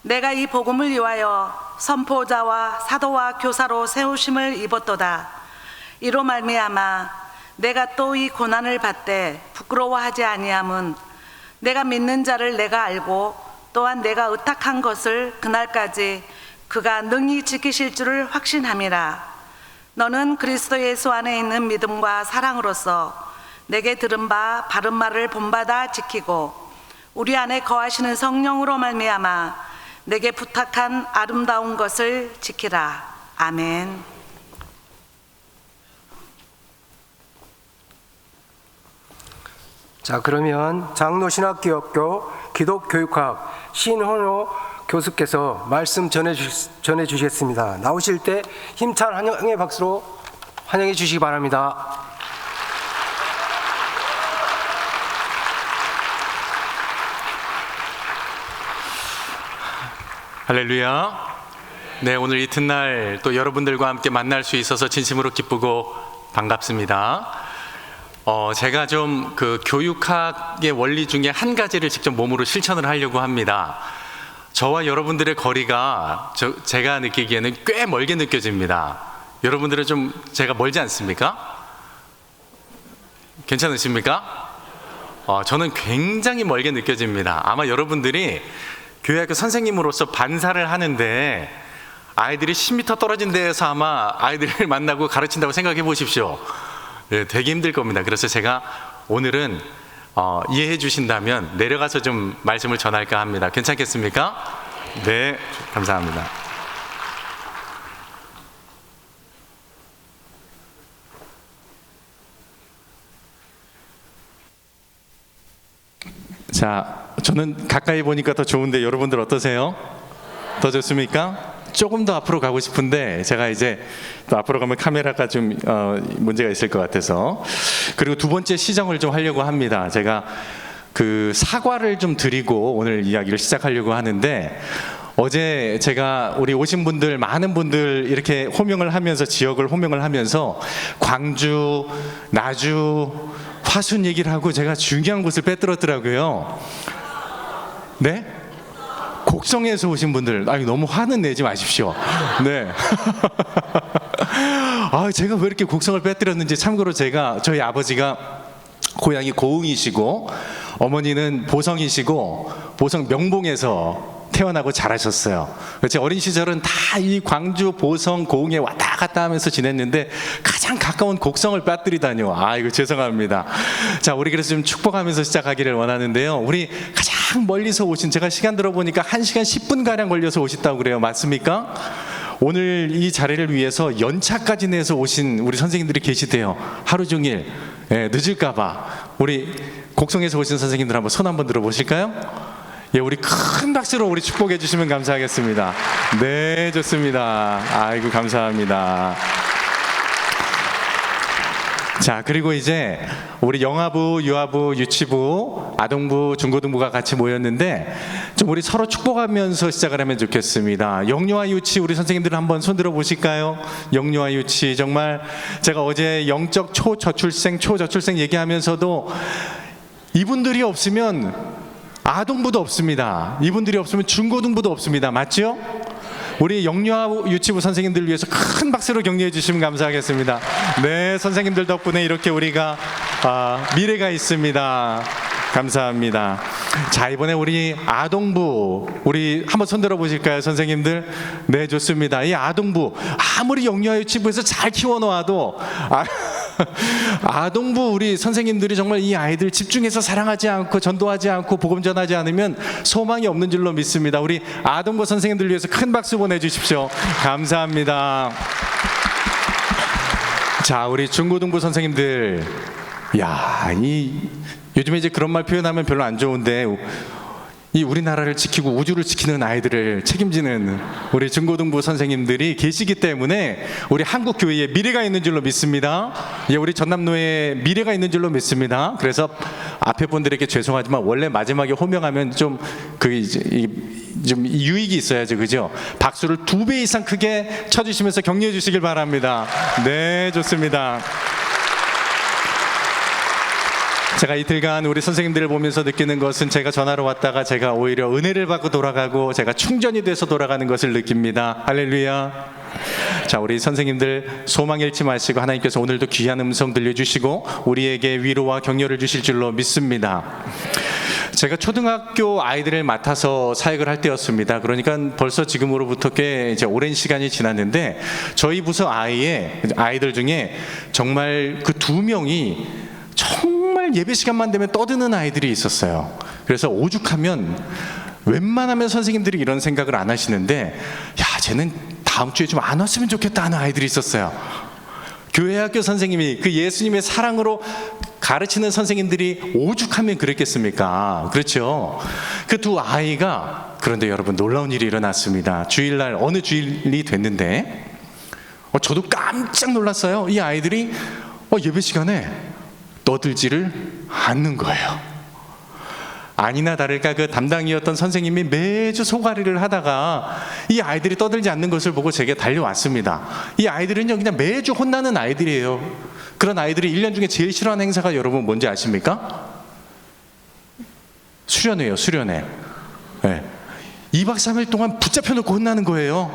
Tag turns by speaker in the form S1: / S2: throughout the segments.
S1: 내가 이 복음을 위하여 선포자와 사도와 교사로 세우심을 입었도다. 이로 말미암아 내가 또 이 고난을 받되 부끄러워하지 아니함은 내가 믿는 자를 내가 알고 또한 내가 의탁한 것을 그날까지 그가 능히 지키실 줄을 확신함이라. 너는 그리스도 예수 안에 있는 믿음과 사랑으로서 내게 들은 바 바른 말을 본받아 지키고 우리 안에 거하시는 성령으로 말미암아 내게 부탁한 아름다운 것을 지키라. 아멘.
S2: 자, 그러면 장로신학기독교 기독교육학 신헌호 교수께서 말씀 전해 주시겠습니다. 나오실 때 힘찬 환영의 박수로 환영해 주시기 바랍니다.
S3: 할렐루야. 네, 오늘 이튿날 또 여러분들과 함께 만날 수 있어서 진심으로 기쁘고 반갑습니다. 제가 좀 그 교육학의 원리 중에 한 가지를 직접 몸으로 실천을 하려고 합니다. 저와 여러분들의 거리가 제가 느끼기에는 꽤 멀게 느껴집니다. 여러분들은 좀 제가 멀지 않습니까? 괜찮으십니까? 저는 굉장히 멀게 느껴집니다. 아마 여러분들이 교회학교 선생님으로서 반사를 하는데 아이들이 10m 떨어진 데에서 아마 아이들을 만나고 가르친다고 생각해 보십시오. 네, 되게 힘들 겁니다. 그래서 제가 오늘은 이해해 주신다면 내려가서 좀 말씀을 전할까 합니다. 괜찮겠습니까? 네, 감사합니다. 자, 저는 가까이 보니까 더 좋은데 여러분들 어떠세요? 더 좋습니까? 조금 더 앞으로 가고 싶은데 제가 이제 또 앞으로 가면 카메라가 좀 문제가 있을 것 같아서. 그리고 두 번째 시정을 좀 하려고 합니다. 제가 그 사과를 좀 드리고 오늘 이야기를 시작하려고 하는데, 어제 제가 우리 오신 분들 많은 분들 이렇게 호명을 하면서 지역을 호명을 하면서 광주, 나주, 화순 얘기를 하고 제가 중요한 곳을 빼들었더라고요. 네? 곡성에서 오신 분들, 너무 화는 내지 마십시오. 네. 제가 왜 이렇게 곡성을 빼뜨렸는지, 참고로 저희 아버지가 고향이 고흥이시고 어머니는 보성이시고 보성 명봉에서 태어나고 자라셨어요. 제 어린 시절은 다 이 광주, 보성, 고흥에 왔다 갔다 하면서 지냈는데 가장 가까운 곡성을 빠뜨리다뇨. 이거 죄송합니다. 자, 우리 그래서 좀 축복하면서 시작하기를 원하는데요. 우리 가장 멀리서 오신, 제가 시간 들어보니까 1시간 10분가량 걸려서 오셨다고 그래요. 맞습니까? 오늘 이 자리를 위해서 연차까지 내서 오신 우리 선생님들이 계시대요. 하루 종일. 늦을까봐. 우리 곡성에서 오신 선생님들 한번 손 한번 들어보실까요? 예, 우리 큰 박수로 우리 축복해 주시면 감사하겠습니다. 네, 좋습니다. 아이고, 감사합니다. 자, 그리고 이제 우리 영아부, 유아부, 유치부, 아동부, 중고등부가 같이 모였는데 좀 우리 서로 축복하면서 시작을 하면 좋겠습니다. 영유아 유치 우리 선생님들 한번 손 들어 보실까요? 영유아 유치, 정말 제가 어제 영적 초저출생 얘기하면서도 이분들이 없으면 아동부도 없습니다. 이분들이 없으면 중고등부도 없습니다. 맞죠? 우리 영유아 유치부 선생님들 위해서 큰 박수로 격려해 주시면 감사하겠습니다. 네, 선생님들 덕분에 이렇게 우리가 미래가 있습니다. 감사합니다. 자, 이번에 우리 아동부, 우리 한번 손 들어 보실까요, 선생님들? 네, 좋습니다. 이 아동부, 아무리 영유아 유치부에서 잘 키워놓아도 아동부 우리 선생님들이 정말 이 아이들 집중해서 사랑하지 않고 전도하지 않고 복음 전하지 않으면 소망이 없는 줄로 믿습니다. 우리 아동부 선생님들 위해서 큰 박수 보내주십시오. 감사합니다. 자, 우리 중고등부 선생님들, 요즘에 이제 그런 말 표현하면 별로 안 좋은데, 이 우리나라를 지키고 우주를 지키는 아이들을 책임지는 우리 중고등부 선생님들이 계시기 때문에 우리 한국 교회에 미래가 있는 줄로 믿습니다. 우리 전남로에 미래가 있는 줄로 믿습니다. 그래서 앞에 분들에게 죄송하지만 원래 마지막에 호명하면 좀 유익이 있어야죠, 그죠? 박수를 2배 이상 크게 쳐주시면서 격려해 주시길 바랍니다. 네, 좋습니다. 제가 이틀간 우리 선생님들을 보면서 느끼는 것은 제가 전하러 왔다가 제가 오히려 은혜를 받고 돌아가고 제가 충전이 돼서 돌아가는 것을 느낍니다. 할렐루야. 자, 우리 선생님들 소망 잃지 마시고 하나님께서 오늘도 귀한 음성 들려주시고 우리에게 위로와 격려를 주실 줄로 믿습니다. 제가 초등학교 아이들을 맡아서 사역을 할 때였습니다. 그러니까 벌써 지금으로부터 꽤 이제 오랜 시간이 지났는데 저희 부서 아이들 중에 정말 그 2명이 정말 예배 시간만 되면 떠드는 아이들이 있었어요. 그래서 오죽하면 웬만하면 선생님들이 이런 생각을 안 하시는데, 야, 쟤는 다음 주에 좀 안 왔으면 좋겠다 하는 아이들이 있었어요. 교회학교 선생님이 그 예수님의 사랑으로 가르치는 선생님들이 오죽하면 그랬겠습니까? 그렇죠. 그 2 아이가, 그런데 여러분 놀라운 일이 일어났습니다. 주일날 어느 주일이 됐는데 저도 깜짝 놀랐어요. 이 아이들이 예배 시간에 떠들지를 않는 거예요. 아니나 다를까 그 담당이었던 선생님이 매주 소가리를 하다가 이 아이들이 떠들지 않는 것을 보고 제게 달려왔습니다. 이 아이들은요 그냥 매주 혼나는 아이들이에요. 그런 아이들이 1년 중에 제일 싫어하는 행사가 여러분 뭔지 아십니까? 수련회예요. 수련회. 네. 2박 3일 동안 붙잡혀 놓고 혼나는 거예요.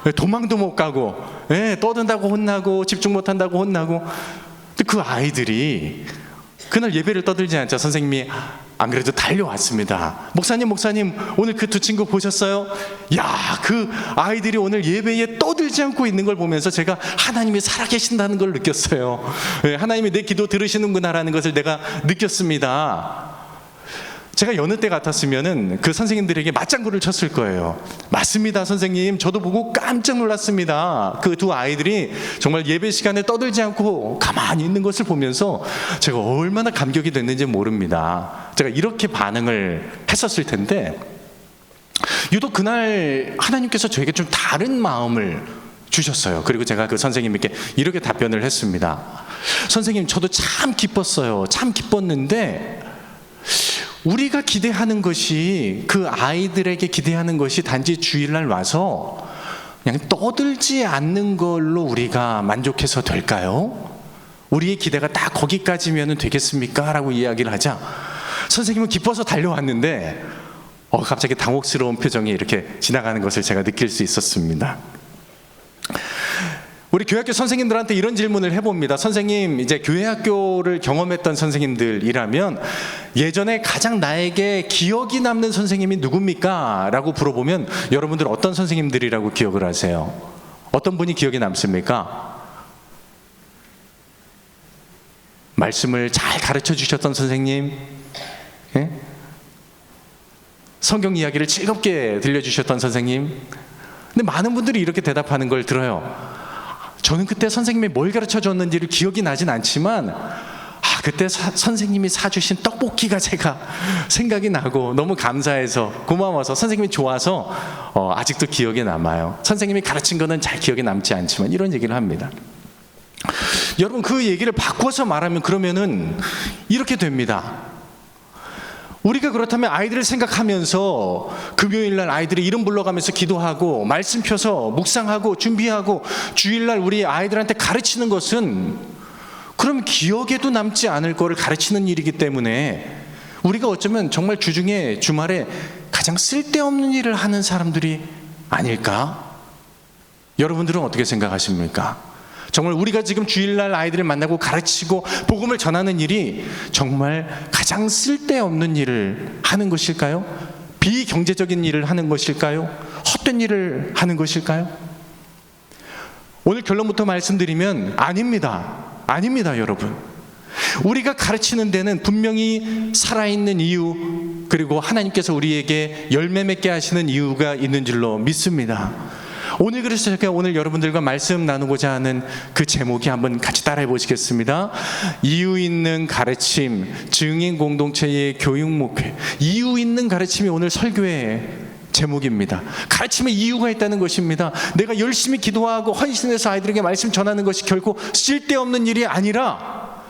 S3: 네, 도망도 못 가고, 네, 떠든다고 혼나고 집중 못한다고 혼나고. 근데 그 아이들이 그날 예배를 떠들지 않자 선생님이 안 그래도 달려왔습니다. 목사님 오늘 그 2 친구 보셨어요? 야, 그 아이들이 오늘 예배에 떠들지 않고 있는 걸 보면서 제가 하나님이 살아계신다는 걸 느꼈어요. 하나님이 내 기도 들으시는구나라는 것을 내가 느꼈습니다. 제가 여느 때 같았으면은 그 선생님들에게 맞장구를 쳤을 거예요. 맞습니다, 선생님. 저도 보고 깜짝 놀랐습니다. 그 2 아이들이 정말 예배 시간에 떠들지 않고 가만히 있는 것을 보면서 제가 얼마나 감격이 됐는지 모릅니다. 제가 이렇게 반응을 했었을 텐데 유독 그날 하나님께서 저에게 좀 다른 마음을 주셨어요. 그리고 제가 그 선생님께 이렇게 답변을 했습니다. 선생님, 저도 참 기뻤어요. 참 기뻤는데 우리가 기대하는 것이, 그 아이들에게 기대하는 것이 단지 주일날 와서 그냥 떠들지 않는 걸로 우리가 만족해서 될까요? 우리의 기대가 딱 거기까지면 되겠습니까? 라고 이야기를 하자 선생님은 기뻐서 달려왔는데 갑자기 당혹스러운 표정이 이렇게 지나가는 것을 제가 느낄 수 있었습니다. 우리 교회학교 선생님들한테 이런 질문을 해봅니다. 선생님, 이제 교회학교를 경험했던 선생님들이라면 예전에 가장 나에게 기억이 남는 선생님이 누굽니까? 라고 물어보면 여러분들 어떤 선생님들이라고 기억을 하세요? 어떤 분이 기억에 남습니까? 말씀을 잘 가르쳐 주셨던 선생님, 예? 성경 이야기를 즐겁게 들려주셨던 선생님. 근데 많은 분들이 이렇게 대답하는 걸 들어요. 저는 그때 선생님이 뭘 가르쳐 줬는지를 기억이 나진 않지만 그때 선생님이 사주신 떡볶이가 제가 생각이 나고 너무 감사해서 고마워서 선생님이 좋아서 아직도 기억에 남아요. 선생님이 가르친 거는 잘 기억에 남지 않지만 이런 얘기를 합니다. 여러분, 그 얘기를 바꿔서 말하면 그러면은 이렇게 됩니다. 우리가 그렇다면 아이들을 생각하면서 금요일날 아이들의 이름 불러가면서 기도하고 말씀 펴서 묵상하고 준비하고 주일날 우리 아이들한테 가르치는 것은 그럼 기억에도 남지 않을 거를 가르치는 일이기 때문에 우리가 어쩌면 정말 주중에 주말에 가장 쓸데없는 일을 하는 사람들이 아닐까? 여러분들은 어떻게 생각하십니까? 정말 우리가 지금 주일날 아이들을 만나고 가르치고 복음을 전하는 일이 정말 가장 쓸데없는 일을 하는 것일까요? 비경제적인 일을 하는 것일까요? 헛된 일을 하는 것일까요? 오늘 결론부터 말씀드리면 아닙니다. 여러분. 우리가 가르치는 데는 분명히 살아있는 이유, 그리고 하나님께서 우리에게 열매 맺게 하시는 이유가 있는 줄로 믿습니다. 오늘 그래서 제가 오늘 여러분들과 말씀 나누고자 하는 그 제목이 한번 같이 따라해 보시겠습니다. 이유 있는 가르침, 증인 공동체의 교육 목회. 이유 있는 가르침이 오늘 설교의 제목입니다. 가르침에 이유가 있다는 것입니다. 내가 열심히 기도하고 헌신해서 아이들에게 말씀 전하는 것이 결코 쓸데없는 일이 아니라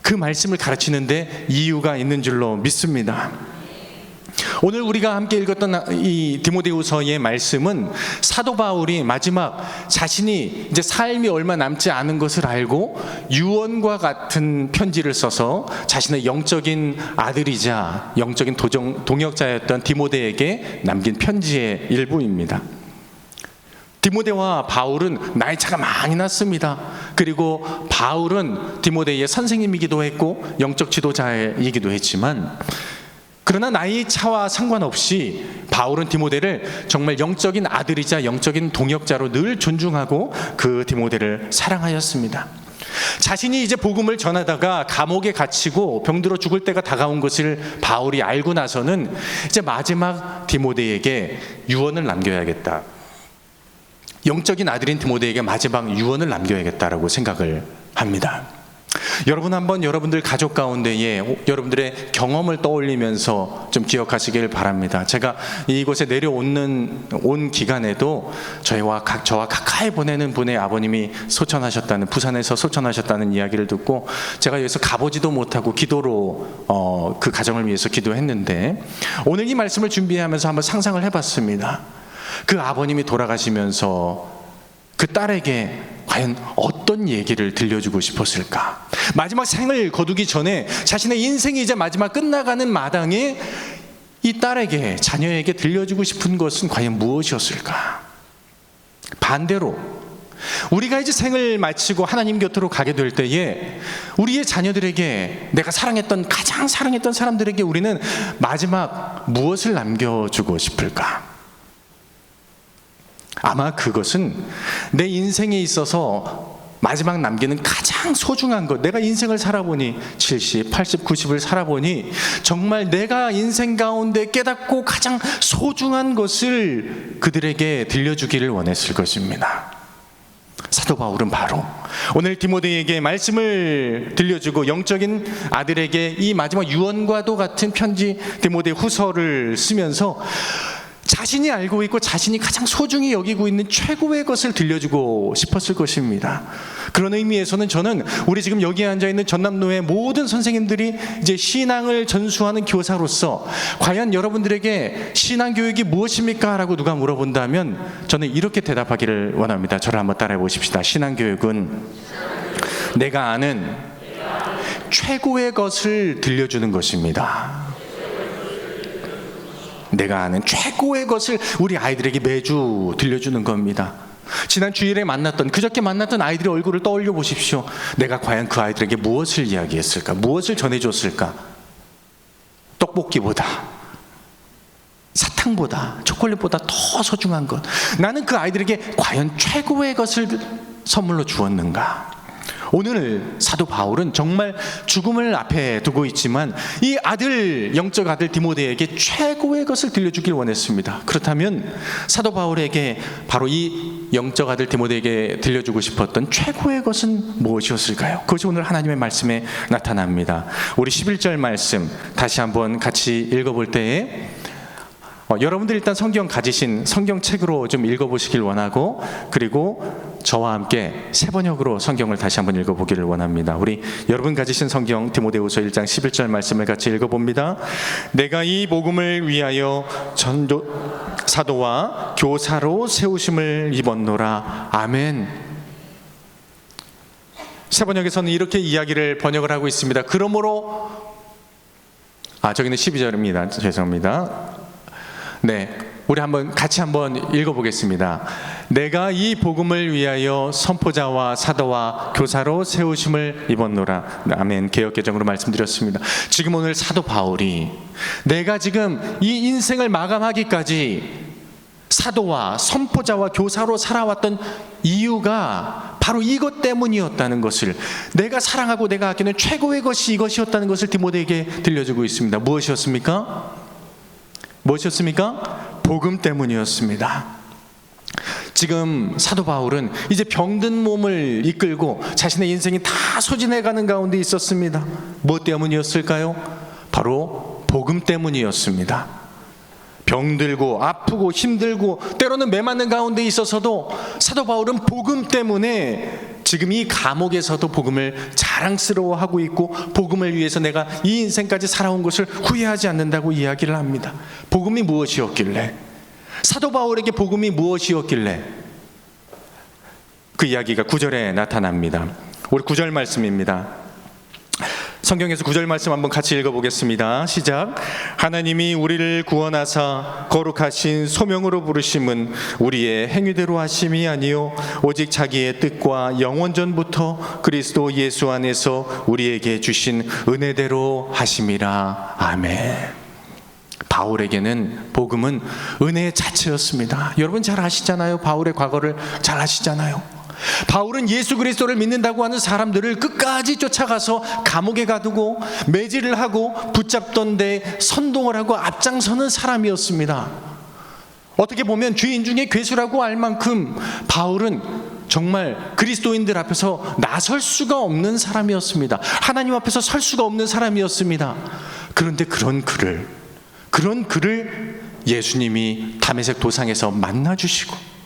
S3: 그 말씀을 가르치는데 이유가 있는 줄로 믿습니다. 오늘 우리가 함께 읽었던 이 디모데후서의 말씀은 사도 바울이 마지막 자신이 이제 삶이 얼마 남지 않은 것을 알고 유언과 같은 편지를 써서 자신의 영적인 아들이자 영적인 동역자였던 디모데에게 남긴 편지의 일부입니다. 디모데와 바울은 나이 차가 많이 났습니다. 그리고 바울은 디모데의 선생님이기도 했고 영적 지도자이기도 했지만, 그러나 나이 차와 상관없이 바울은 디모데를 정말 영적인 아들이자 영적인 동역자로 늘 존중하고 그 디모데를 사랑하였습니다. 자신이 이제 복음을 전하다가 감옥에 갇히고 병들어 죽을 때가 다가온 것을 바울이 알고 나서는 이제 마지막 디모데에게 유언을 남겨야겠다, 영적인 아들인 디모데에게 마지막 유언을 남겨야겠다라고 생각을 합니다. 여러분 한번 여러분들 가족 가운데에 여러분들의 경험을 떠올리면서 좀 기억하시길 바랍니다. 제가 이곳에 온 기간에도 저와 가까이 보내는 분의 아버님이 소천하셨다는, 부산에서 소천하셨다는 이야기를 듣고 제가 여기서 가보지도 못하고 기도로 그 가정을 위해서 기도했는데, 오늘 이 말씀을 준비하면서 한번 상상을 해봤습니다. 그 아버님이 돌아가시면서 그 딸에게 과연 어떤 얘기를 들려주고 싶었을까? 마지막 생을 거두기 전에 자신의 인생이 이제 마지막 끝나가는 마당에 이 딸에게, 자녀에게 들려주고 싶은 것은 과연 무엇이었을까? 반대로 우리가 이제 생을 마치고 하나님 곁으로 가게 될 때에 우리의 자녀들에게, 내가 가장 사랑했던 사람들에게 우리는 마지막 무엇을 남겨주고 싶을까? 아마 그것은 내 인생에 있어서 마지막 남기는 가장 소중한 것, 내가 인생을 살아보니 70, 80, 90을 살아보니 정말 내가 인생 가운데 깨닫고 가장 소중한 것을 그들에게 들려주기를 원했을 것입니다. 사도 바울은 바로 오늘 디모데에게 말씀을 들려주고 영적인 아들에게 이 마지막 유언과도 같은 편지 디모데 후서를 쓰면서 자신이 알고 있고 자신이 가장 소중히 여기고 있는 최고의 것을 들려주고 싶었을 것입니다. 그런 의미에서는 저는 우리 지금 여기 앉아있는 전남로의 모든 선생님들이 이제 신앙을 전수하는 교사로서 과연 여러분들에게 신앙교육이 무엇입니까? 라고 누가 물어본다면 저는 이렇게 대답하기를 원합니다. 저를 한번 따라해 보십시다. 신앙교육은 내가 아는 최고의 것을 들려주는 것입니다. 내가 아는 최고의 것을 우리 아이들에게 매주 들려주는 겁니다. 지난 주일에 그저께 만났던 아이들의 얼굴을 떠올려 보십시오. 내가 과연 그 아이들에게 무엇을 이야기했을까? 무엇을 전해줬을까? 떡볶이보다, 사탕보다, 초콜릿보다 더 소중한 것, 나는 그 아이들에게 과연 최고의 것을 선물로 주었는가? 오늘 사도 바울은 정말 죽음을 앞에 두고 있지만 이 영적 아들 디모데에게 최고의 것을 들려주길 원했습니다. 그렇다면 사도 바울에게 바로 이 영적 아들 디모데에게 들려주고 싶었던 최고의 것은 무엇이었을까요? 그것이 오늘 하나님의 말씀에 나타납니다. 우리 11절 말씀 다시 한번 같이 읽어볼 때에 여러분들 일단 성경 가지신 성경책으로 좀 읽어보시길 원하고, 그리고 저와 함께 세 번역으로 성경을 다시 한번 읽어보기를 원합니다. 우리 여러분 가지신 성경 디모데후서 1장 11절 말씀을 같이 읽어봅니다. 내가 이 복음을 위하여 사도와 교사로 세우심을 입었노라. 아멘. 세 번역에서는 이렇게 이야기를 번역을 하고 있습니다. 그러므로 저기는 12절입니다. 죄송합니다. 네, 우리 같이 한번 읽어보겠습니다. 내가 이 복음을 위하여 선포자와 사도와 교사로 세우심을 입었노라. 아멘. 개역개정으로 말씀드렸습니다. 지금 오늘 사도 바울이 내가 지금 이 인생을 마감하기까지 사도와 선포자와 교사로 살아왔던 이유가 바로 이것 때문이었다는 것을, 내가 사랑하고 내가 아끼는 최고의 것이 이것이었다는 것을 디모데에게 들려주고 있습니다. 무엇이었습니까? 복음 때문이었습니다. 지금 사도 바울은 이제 병든 몸을 이끌고 자신의 인생이 다 소진해가는 가운데 있었습니다. 무엇 때문이었을까요? 바로 복음 때문이었습니다. 병들고 아프고 힘들고 때로는 매맞는 가운데 있어서도 사도 바울은 복음 때문에 지금 이 감옥에서도 복음을 자랑스러워하고 있고 복음을 위해서 내가 이 인생까지 살아온 것을 후회하지 않는다고 이야기를 합니다. 복음이 무엇이었길래? 사도 바울에게 복음이 무엇이었길래? 그 이야기가 9절에 나타납니다. 우리 9절 말씀입니다. 성경에서 9절 말씀 한번 같이 읽어보겠습니다. 시작. 하나님이 우리를 구원하사 거룩하신 소명으로 부르심은 우리의 행위대로 하심이 아니요 오직 자기의 뜻과 영원전부터 그리스도 예수 안에서 우리에게 주신 은혜대로 하심이라. 아멘. 바울에게는 복음은 은혜의 자체였습니다. 여러분 잘 아시잖아요. 바울의 과거를 잘 아시잖아요. 바울은 예수 그리스도를 믿는다고 하는 사람들을 끝까지 쫓아가서 감옥에 가두고 매질을 하고 붙잡던 데 선동을 하고 앞장서는 사람이었습니다. 어떻게 보면 죄인 중에 괴수라고 할 만큼 바울은 정말 그리스도인들 앞에서 나설 수가 없는 사람이었습니다. 하나님 앞에서 설 수가 없는 사람이었습니다. 그런데 그런 그를 예수님이 다메섹 도상에서 만나주시고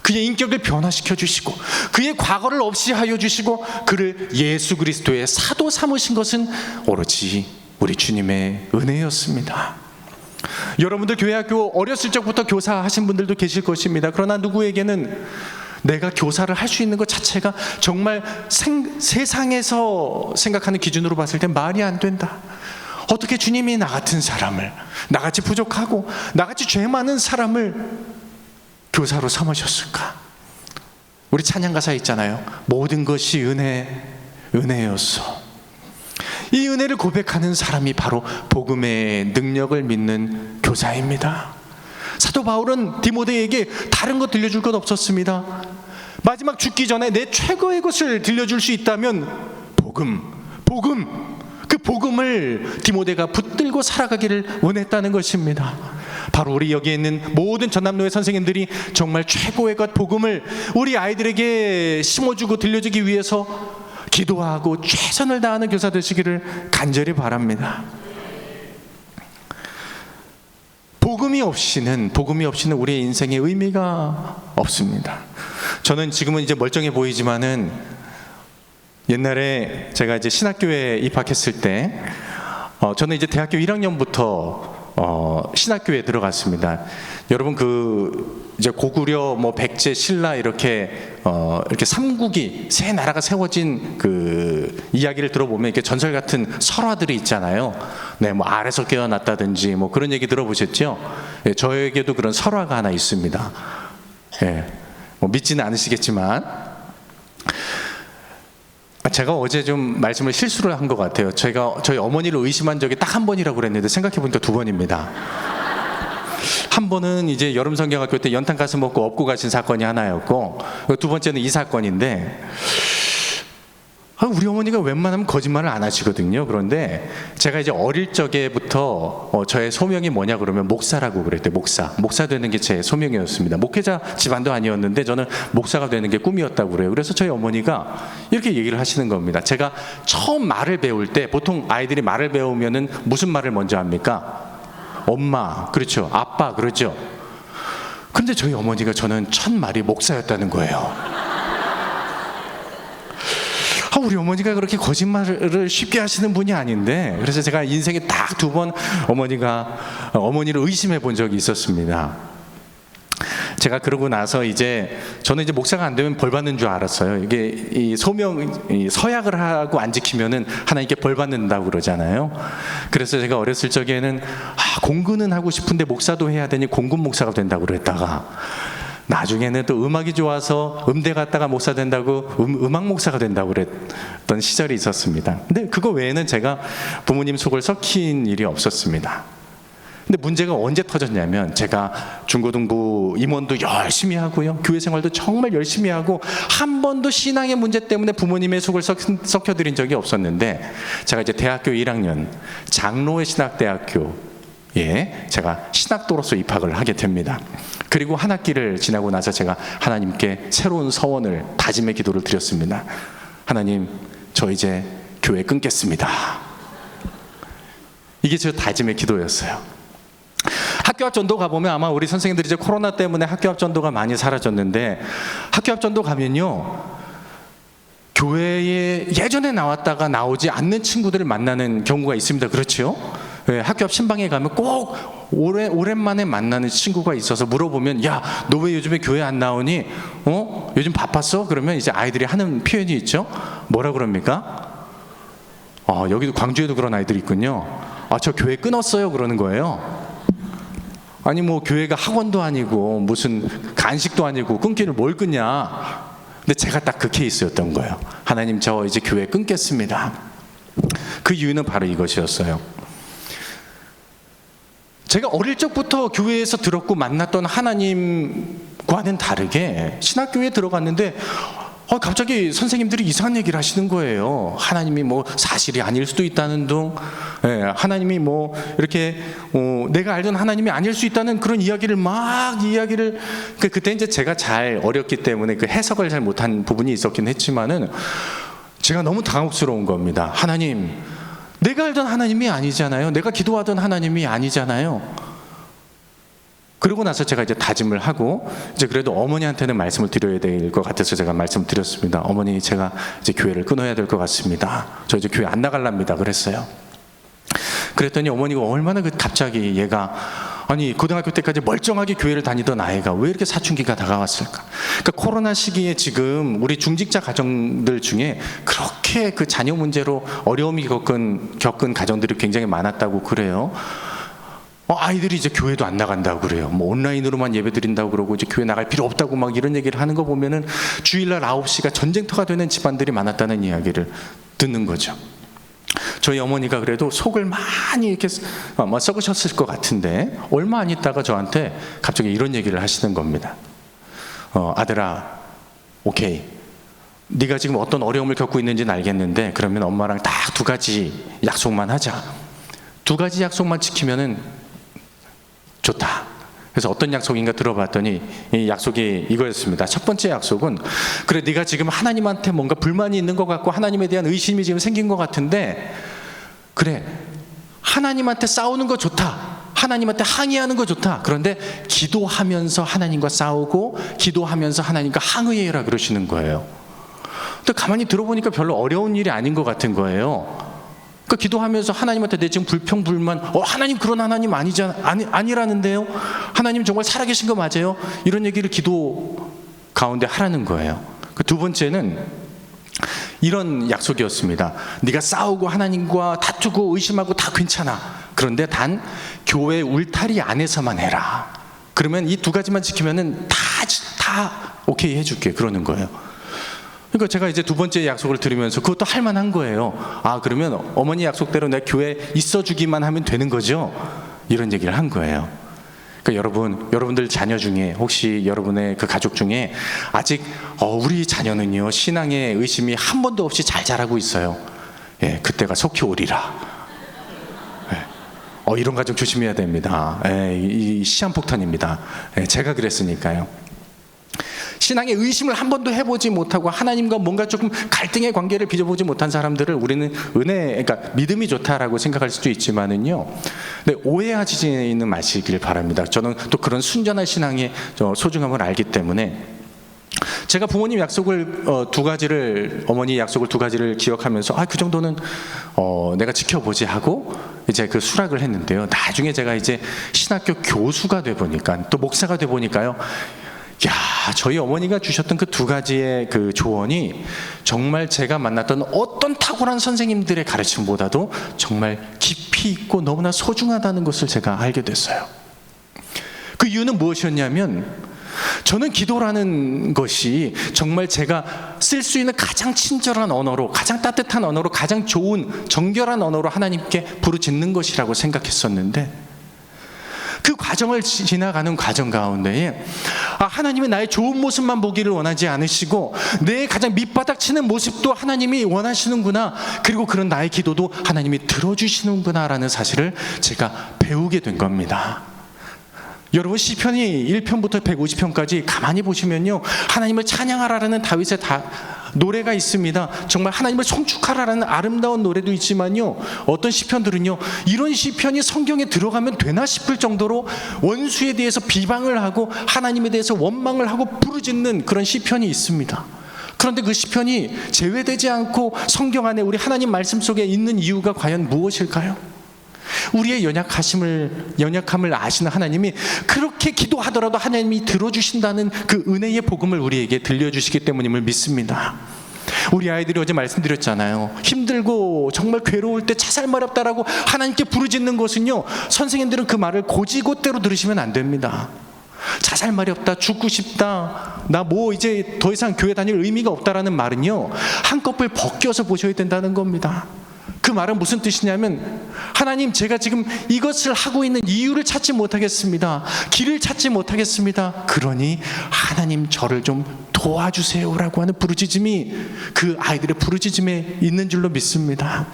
S3: 그의 인격을 변화시켜 주시고 그의 과거를 없이 하여 주시고 그를 예수 그리스도의 사도 삼으신 것은 오로지 우리 주님의 은혜였습니다. 여러분들 교회학교 어렸을 적부터 교사하신 분들도 계실 것입니다. 그러나 누구에게는 내가 교사를 할 수 있는 것 자체가 정말 세상에서 생각하는 기준으로 봤을 때 말이 안 된다. 어떻게 주님이 나 같은 사람을, 나같이 부족하고 나같이 죄 많은 사람을 교사로 삼으셨을까? 우리 찬양 가사 있잖아요. 모든 것이 은혜였어. 이 은혜를 고백하는 사람이 바로 복음의 능력을 믿는 교사입니다. 사도 바울은 디모데에게 다른 것 들려줄 것 없었습니다. 마지막 죽기 전에 내 최고의 것을 들려줄 수 있다면 복음, 그 복음을 디모데가 붙들고 살아가기를 원했다는 것입니다. 바로 우리 여기에 있는 모든 전남로의 선생님들이 정말 최고의 것 복음을 우리 아이들에게 심어주고 들려주기 위해서 기도하고 최선을 다하는 교사 되시기를 간절히 바랍니다. 복음이 없이는 우리의 인생에 의미가 없습니다. 저는 지금은 이제 멀쩡해 보이지만은 옛날에 제가 이제 신학교에 입학했을 때 저는 이제 대학교 1학년부터 신학교에 들어갔습니다. 여러분 이제 고구려 뭐 백제 신라 이렇게 삼국이 세 나라가 세워진 그 이야기를 들어보면 이렇게 전설 같은 설화들이 있잖아요. 네, 뭐 알에서 깨어났다든지 뭐 그런 얘기 들어보셨죠? 예, 저에게도 그런 설화가 하나 있습니다. 예, 뭐 믿지는 않으시겠지만 제가 어제 좀 말씀을 실수를 한 것 같아요. 저희 어머니를 의심한 적이 딱 한 번이라고 그랬는데 생각해보니까 2번입니다. 한 번은 이제 여름성경학교 때 연탄 가스 먹고 업고 가신 사건이 하나였고, 두 번째는 이 사건인데, 우리 어머니가 웬만하면 거짓말을 안 하시거든요. 그런데 제가 이제 어릴 적에부터 저의 소명이 뭐냐 그러면 목사라고 그랬대요. 목사 되는 게 제 소명이었습니다. 목회자 집안도 아니었는데 저는 목사가 되는 게 꿈이었다고 그래요. 그래서 저희 어머니가 이렇게 얘기를 하시는 겁니다. 제가 처음 말을 배울 때 보통 아이들이 말을 배우면은 무슨 말을 먼저 합니까? 엄마, 그렇죠. 아빠, 그렇죠. 근데 저희 어머니가 저는 첫 말이 목사였다는 거예요. 우리 어머니가 그렇게 거짓말을 쉽게 하시는 분이 아닌데, 그래서 제가 인생에 딱 2번 어머니를 의심해 본 적이 있었습니다. 제가 그러고 나서 저는 이제 목사가 안 되면 벌 받는 줄 알았어요. 이게 이 서약을 하고 안 지키면은 하나님께 벌 받는다고 그러잖아요. 그래서 제가 어렸을 적에는 공군은 하고 싶은데 목사도 해야 되니 공군 목사가 된다고 그랬다가, 나중에는 또 음악이 좋아서 음대 갔다가 목사 된다고 음악 목사가 된다고 그랬던 시절이 있었습니다. 근데 그거 외에는 제가 부모님 속을 썩힌 일이 없었습니다. 근데 문제가 언제 터졌냐면, 제가 중고등부 임원도 열심히 하고요, 교회 생활도 정말 열심히 하고 한 번도 신앙의 문제 때문에 부모님의 속을 썩혀드린 적이 없었는데, 제가 이제 대학교 1학년 장로의 신학대학교 제가 신학도로서 입학을 하게 됩니다. 그리고 한 학기를 지나고 나서 제가 하나님께 새로운 서원을, 다짐의 기도를 드렸습니다. 하나님, 저 이제 교회 끊겠습니다. 이게 제 다짐의 기도였어요. 학교 앞 전도 가보면 아마 우리 선생님들이 이제 코로나 때문에 학교 앞 전도가 많이 사라졌는데, 학교 앞 전도 가면요, 교회에 예전에 나왔다가 나오지 않는 친구들을 만나는 경우가 있습니다. 그렇죠? 예, 학교 앞 신방에 가면 꼭 오랜만에 만나는 친구가 있어서 물어보면, 야, 너 왜 요즘에 교회 안 나오니? 요즘 바빴어? 그러면 이제 아이들이 하는 표현이 있죠. 뭐라 그럽니까? 여기도 광주에도 그런 아이들이 있군요. 저 교회 끊었어요. 그러는 거예요. 아니 뭐 교회가 학원도 아니고 무슨 간식도 아니고 끊기를 뭘 끊냐. 근데 제가 딱 그 케이스였던 거예요. 하나님, 저 이제 교회 끊겠습니다. 그 이유는 바로 이것이었어요. 제가 어릴 적부터 교회에서 들었고 만났던 하나님과는 다르게 신학교에 들어갔는데 갑자기 선생님들이 이상한 얘기를 하시는 거예요. 하나님이 뭐 사실이 아닐 수도 있다는 둥, 하나님이 뭐 이렇게 내가 알던 하나님이 아닐 수 있다는 그런 이야기를 그때 이제 제가 잘 어렸기 때문에 그 해석을 잘 못한 부분이 있었긴 했지만은 제가 너무 당혹스러운 겁니다. 하나님, 내가 알던 하나님이 아니잖아요. 내가 기도하던 하나님이 아니잖아요. 그러고 나서 제가 이제 다짐을 하고 이제 그래도 어머니한테는 말씀을 드려야 될 것 같아서 제가 말씀을 드렸습니다. 어머니, 제가 이제 교회를 끊어야 될 것 같습니다. 저 이제 교회 안 나갈랍니다. 그랬어요. 그랬더니 어머니가 얼마나 갑자기 얘가, 아니 고등학교 때까지 멀쩡하게 교회를 다니던 아이가 왜 이렇게 사춘기가 다가왔을까? 그러니까 코로나 시기에 지금 우리 중직자 가정들 중에 그렇게 그 자녀 문제로 어려움이 겪은 가정들이 굉장히 많았다고 그래요. 아이들이 이제 교회도 안 나간다고 그래요. 뭐 온라인으로만 예배 드린다고 그러고 이제 교회 나갈 필요 없다고 막 이런 얘기를 하는 거 보면은 주일날 9시가 전쟁터가 되는 집안들이 많았다는 이야기를 듣는 거죠. 저희 어머니가 그래도 속을 많이 이렇게 썩으셨을 것 같은데 얼마 안 있다가 저한테 갑자기 이런 얘기를 하시는 겁니다. 아들아, 오케이. 네가 지금 어떤 어려움을 겪고 있는지는 알겠는데 그러면 엄마랑 딱 2가지 약속만 하자. 2가지 약속만 지키면은 좋다. 그래서 어떤 약속인가 들어봤더니 이 약속이 이거였습니다. 첫 번째 약속은, 그래, 네가 지금 하나님한테 뭔가 불만이 있는 것 같고 하나님에 대한 의심이 지금 생긴 것 같은데, 그래, 하나님한테 싸우는 거 좋다. 하나님한테 항의하는 거 좋다. 그런데 기도하면서 하나님과 싸우고 기도하면서 하나님과 항의해라 그러시는 거예요. 근데 가만히 들어보니까 별로 어려운 일이 아닌 것 같은 거예요. 그러니까 기도하면서 하나님한테 내 지금 불평 불만, 하나님 그런 하나님 아니라는데요. 하나님 정말 살아계신 거 맞아요? 이런 얘기를 기도 가운데 하라는 거예요. 그 2번째는 이런 약속이었습니다. 네가 싸우고 하나님과 다투고 의심하고 다 괜찮아. 그런데 단 교회 울타리 안에서만 해라. 그러면 이 2가지만 지키면은 다 오케이 해줄게. 그러는 거예요. 그러니까 제가 이제 2번째 약속을 들으면서 그것도 할 만한 거예요. 그러면 어머니 약속대로 내가 교회에 있어주기만 하면 되는 거죠? 이런 얘기를 한 거예요. 그러니까 여러분들 자녀 중에 혹시 여러분의 그 가족 중에 아직 우리 자녀는요 신앙의 의심이 한 번도 없이 잘 자라고 있어요. 그때가 속히 오리라. 이런 가족 조심해야 됩니다. 이 시한폭탄입니다. 제가 그랬으니까요. 신앙의 의심을 한 번도 해보지 못하고 하나님과 뭔가 조금 갈등의 관계를 빚어보지 못한 사람들을 우리는 그러니까 믿음이 좋다라고 생각할 수도 있지만은요, 오해하지는 마시길 바랍니다. 저는 또 그런 순전한 신앙의 소중함을 알기 때문에 제가 부모님 약속을 2가지를, 어머니 약속을 2가지를 기억하면서 그 정도는 내가 지켜보지 하고 이제 그 수락을 했는데요. 나중에 제가 이제 신학교 교수가 돼 보니까, 또 목사가 돼 보니까요, 저희 어머니가 주셨던 그 2가지의 그 조언이 정말 제가 만났던 어떤 탁월한 선생님들의 가르침보다도 정말 깊이 있고 너무나 소중하다는 것을 제가 알게 됐어요. 그 이유는 무엇이었냐면, 저는 기도라는 것이 정말 제가 쓸 수 있는 가장 친절한 언어로, 가장 따뜻한 언어로, 가장 좋은 정결한 언어로 하나님께 부르짖는 것이라고 생각했었는데, 그 과정을 지나가는 과정 가운데에 하나님이 나의 좋은 모습만 보기를 원하지 않으시고 내 가장 밑바닥 치는 모습도 하나님이 원하시는구나, 그리고 그런 나의 기도도 하나님이 들어주시는구나 라는 사실을 제가 배우게 된 겁니다. 여러분, 시편이 1편부터 150편까지 가만히 보시면요, 하나님을 찬양하라라는 다윗의 노래가 있습니다. 정말 하나님을 송축하라라는 아름다운 노래도 있지만요, 어떤 시편들은요, 이런 시편이 성경에 들어가면 되나 싶을 정도로 원수에 대해서 비방을 하고 하나님에 대해서 원망을 하고 부르짖는 그런 시편이 있습니다. 그런데 그 시편이 제외되지 않고 성경 안에 우리 하나님 말씀 속에 있는 이유가 과연 무엇일까요? 우리의 연약함을 아시는 하나님이 그렇게 기도하더라도 하나님이 들어주신다는 그 은혜의 복음을 우리에게 들려주시기 때문임을 믿습니다. 우리 아이들이 어제 말씀드렸잖아요. 힘들고 정말 괴로울 때 자살말이 없다라고 하나님께 부르짖는 것은요, 선생님들은 그 말을 고지고대로 들으시면 안 됩니다. 자살말이 없다, 죽고 싶다, 나 뭐 이제 더 이상 교회 다닐 의미가 없다라는 말은요, 한꺼풀 벗겨서 보셔야 된다는 겁니다. 그 말은 무슨 뜻이냐면, 하나님, 제가 지금 이것을 하고 있는 이유를 찾지 못하겠습니다. 길을 찾지 못하겠습니다. 그러니 하나님 저를 좀 도와주세요라고 하는 부르짖음이 그 아이들의 부르짖음에 있는 줄로 믿습니다.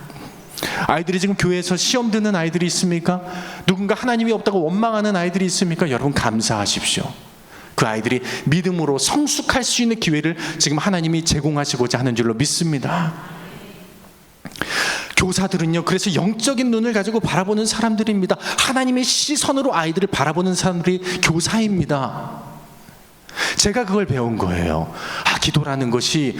S3: 아이들이 지금 교회에서 시험 드는 아이들이 있습니까? 누군가 하나님이 없다고 원망하는 아이들이 있습니까? 여러분, 감사하십시오. 그 아이들이 믿음으로 성숙할 수 있는 기회를 지금 하나님이 제공하시고자 하는 줄로 믿습니다. 교사들은요, 그래서 영적인 눈을 가지고 바라보는 사람들입니다. 하나님의 시선으로 아이들을 바라보는 사람들이 교사입니다. 제가 그걸 배운 거예요. 기도라는 것이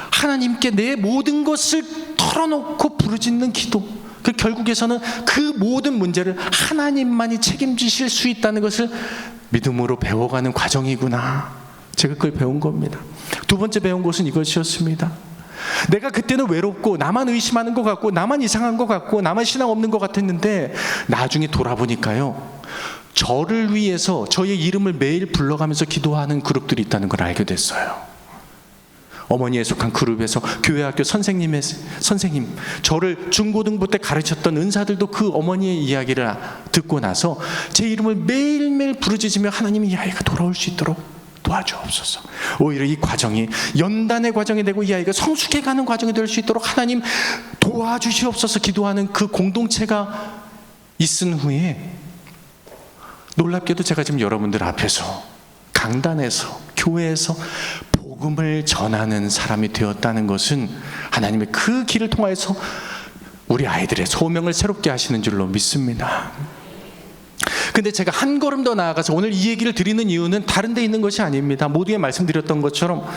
S3: 하나님께 내 모든 것을 털어놓고 부르짖는 기도. 결국에서는 그 모든 문제를 하나님만이 책임지실 수 있다는 것을 믿음으로 배워가는 과정이구나. 제가 그걸 배운 겁니다. 두 번째 배운 것은 이것이었습니다. 내가 그때는 외롭고 나만 의심하는 것 같고 나만 이상한 것 같고 나만 신앙 없는 것 같았는데, 나중에 돌아보니까요, 저를 위해서 저의 이름을 매일 불러가면서 기도하는 그룹들이 있다는 걸 알게 됐어요. 어머니에 속한 그룹에서 교회학교 선생님, 저를 중고등부 때 가르쳤던 은사들도 그 어머니의 이야기를 듣고 나서 제 이름을 매일매일 부르짖으며 하나님이 이 아이가 돌아올 수 있도록 도와주옵소서. 오히려 이 과정이 연단의 과정이 되고 이 아이가 성숙해가는 과정이 될 수 있도록 하나님 도와주시옵소서 기도하는 그 공동체가 있은 후에, 놀랍게도 제가 지금 여러분들 앞에서 강단에서 교회에서 복음을 전하는 사람이 되었다는 것은 하나님의 그 길을 통하여서 우리 아이들의 소명을 새롭게 하시는 줄로 믿습니다. 근데 제가 한 걸음 더 나아가서 오늘 이 얘기를 드리는 이유는 다른 데 있는 것이 아닙니다. 모두에 말씀드렸던 것처럼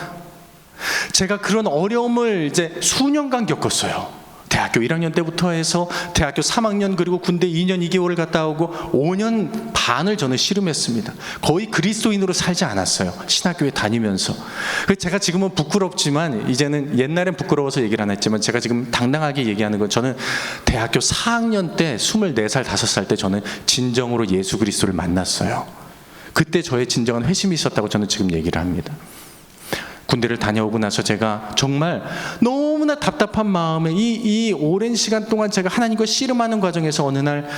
S3: 제가 그런 어려움을 이제 수년간 겪었어요. 대학교 1학년 때부터 해서 대학교 3학년, 그리고 군대 2년 2개월을 갔다 오고 5년 반을 저는 씨름했습니다. 거의 그리스도인으로 살지 않았어요. 신학교에 다니면서. 제가 지금은 부끄럽지만, 이제는 옛날엔 부끄러워서 얘기를 안 했지만 제가 지금 당당하게 얘기하는 건, 저는 대학교 4학년 때 24살, 5살 때 저는 진정으로 예수 그리스도를 만났어요. 그때 저의 진정한 회심이 있었다고 저는 지금 얘기를 합니다. 군대를 다녀오고 나서 제가 정말 너무나 답답한 마음에 이 오랜 시간 동안 제가 하나님과 씨름하는 과정에서 어느 날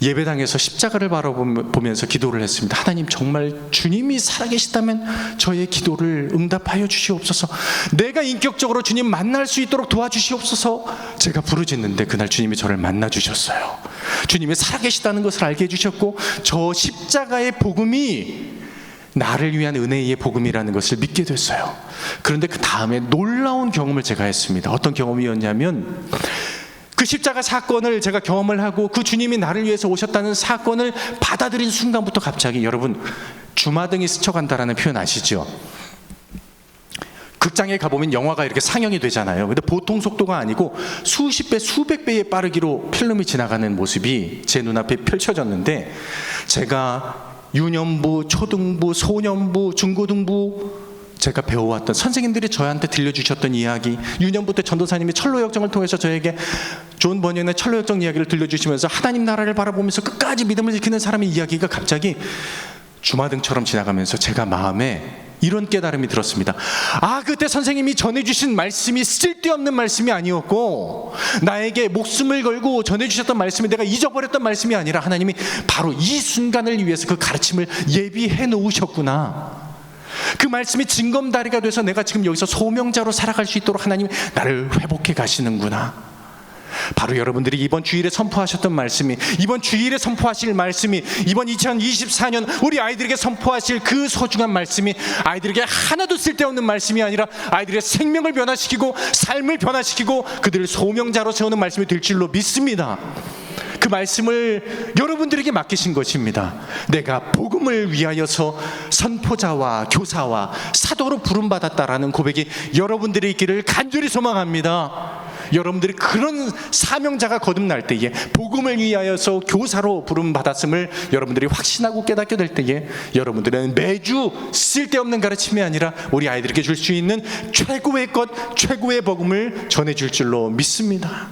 S3: 예배당에서 십자가를 바라보면서 기도를 했습니다. 하나님, 정말 주님이 살아계시다면 저의 기도를 응답하여 주시옵소서. 내가 인격적으로 주님 만날 수 있도록 도와주시옵소서. 제가 부르짖는데 그날 주님이 저를 만나 주셨어요. 주님이 살아계시다는 것을 알게 해주셨고, 저 십자가의 복음이 나를 위한 은혜의 복음이라는 것을 믿게 됐어요. 그런데 그 다음에 놀라운 경험을 제가 했습니다. 어떤 경험이었냐면, 그 십자가 사건을 제가 경험을 하고 그 주님이 나를 위해서 오셨다는 사건을 받아들인 순간부터 갑자기, 여러분, 주마등이 스쳐간다라는 표현 아시죠? 극장에 가보면 영화가 이렇게 상영이 되잖아요. 근데 보통 속도가 아니고 수십 배, 수백 배의 빠르기로 필름이 지나가는 모습이 제 눈앞에 펼쳐졌는데, 제가 유년부, 초등부, 소년부, 중고등부, 제가 배워왔던 선생님들이 저한테 들려주셨던 이야기, 유년부 때 전도사님이 철로역정을 통해서 저에게 존 버니언의 철로역정 이야기를 들려주시면서 하나님 나라를 바라보면서 끝까지 믿음을 지키는 사람의 이야기가 갑자기 주마등처럼 지나가면서 제가 마음에 이런 깨달음이 들었습니다. 그때 선생님이 전해주신 말씀이 쓸데없는 말씀이 아니었고, 나에게 목숨을 걸고 전해주셨던 말씀이 내가 잊어버렸던 말씀이 아니라 하나님이 바로 이 순간을 위해서 그 가르침을 예비해 놓으셨구나. 그 말씀이 징검다리가 돼서 내가 지금 여기서 소명자로 살아갈 수 있도록 하나님이 나를 회복해 가시는구나. 바로 여러분들이 이번 주일에 선포하셨던 말씀이, 이번 주일에 선포하실 말씀이, 이번 2024년 우리 아이들에게 선포하실 그 소중한 말씀이 아이들에게 하나도 쓸데없는 말씀이 아니라 아이들의 생명을 변화시키고 삶을 변화시키고 그들을 소명자로 세우는 말씀이 될 줄로 믿습니다. 그 말씀을 여러분들에게 맡기신 것입니다. 내가 복음을 위하여서 선포자와 교사와 사도로 부름받았다라는 고백이 여러분들의 있기를 간절히 소망합니다. 여러분들이 그런 사명자가 거듭날 때에, 복음을 위하여서 교사로 부름받았음을 여러분들이 확신하고 깨닫게 될 때에, 여러분들은 매주 쓸데없는 가르침이 아니라 우리 아이들에게 줄 수 있는 최고의 것, 최고의 복음을 전해줄 줄로 믿습니다.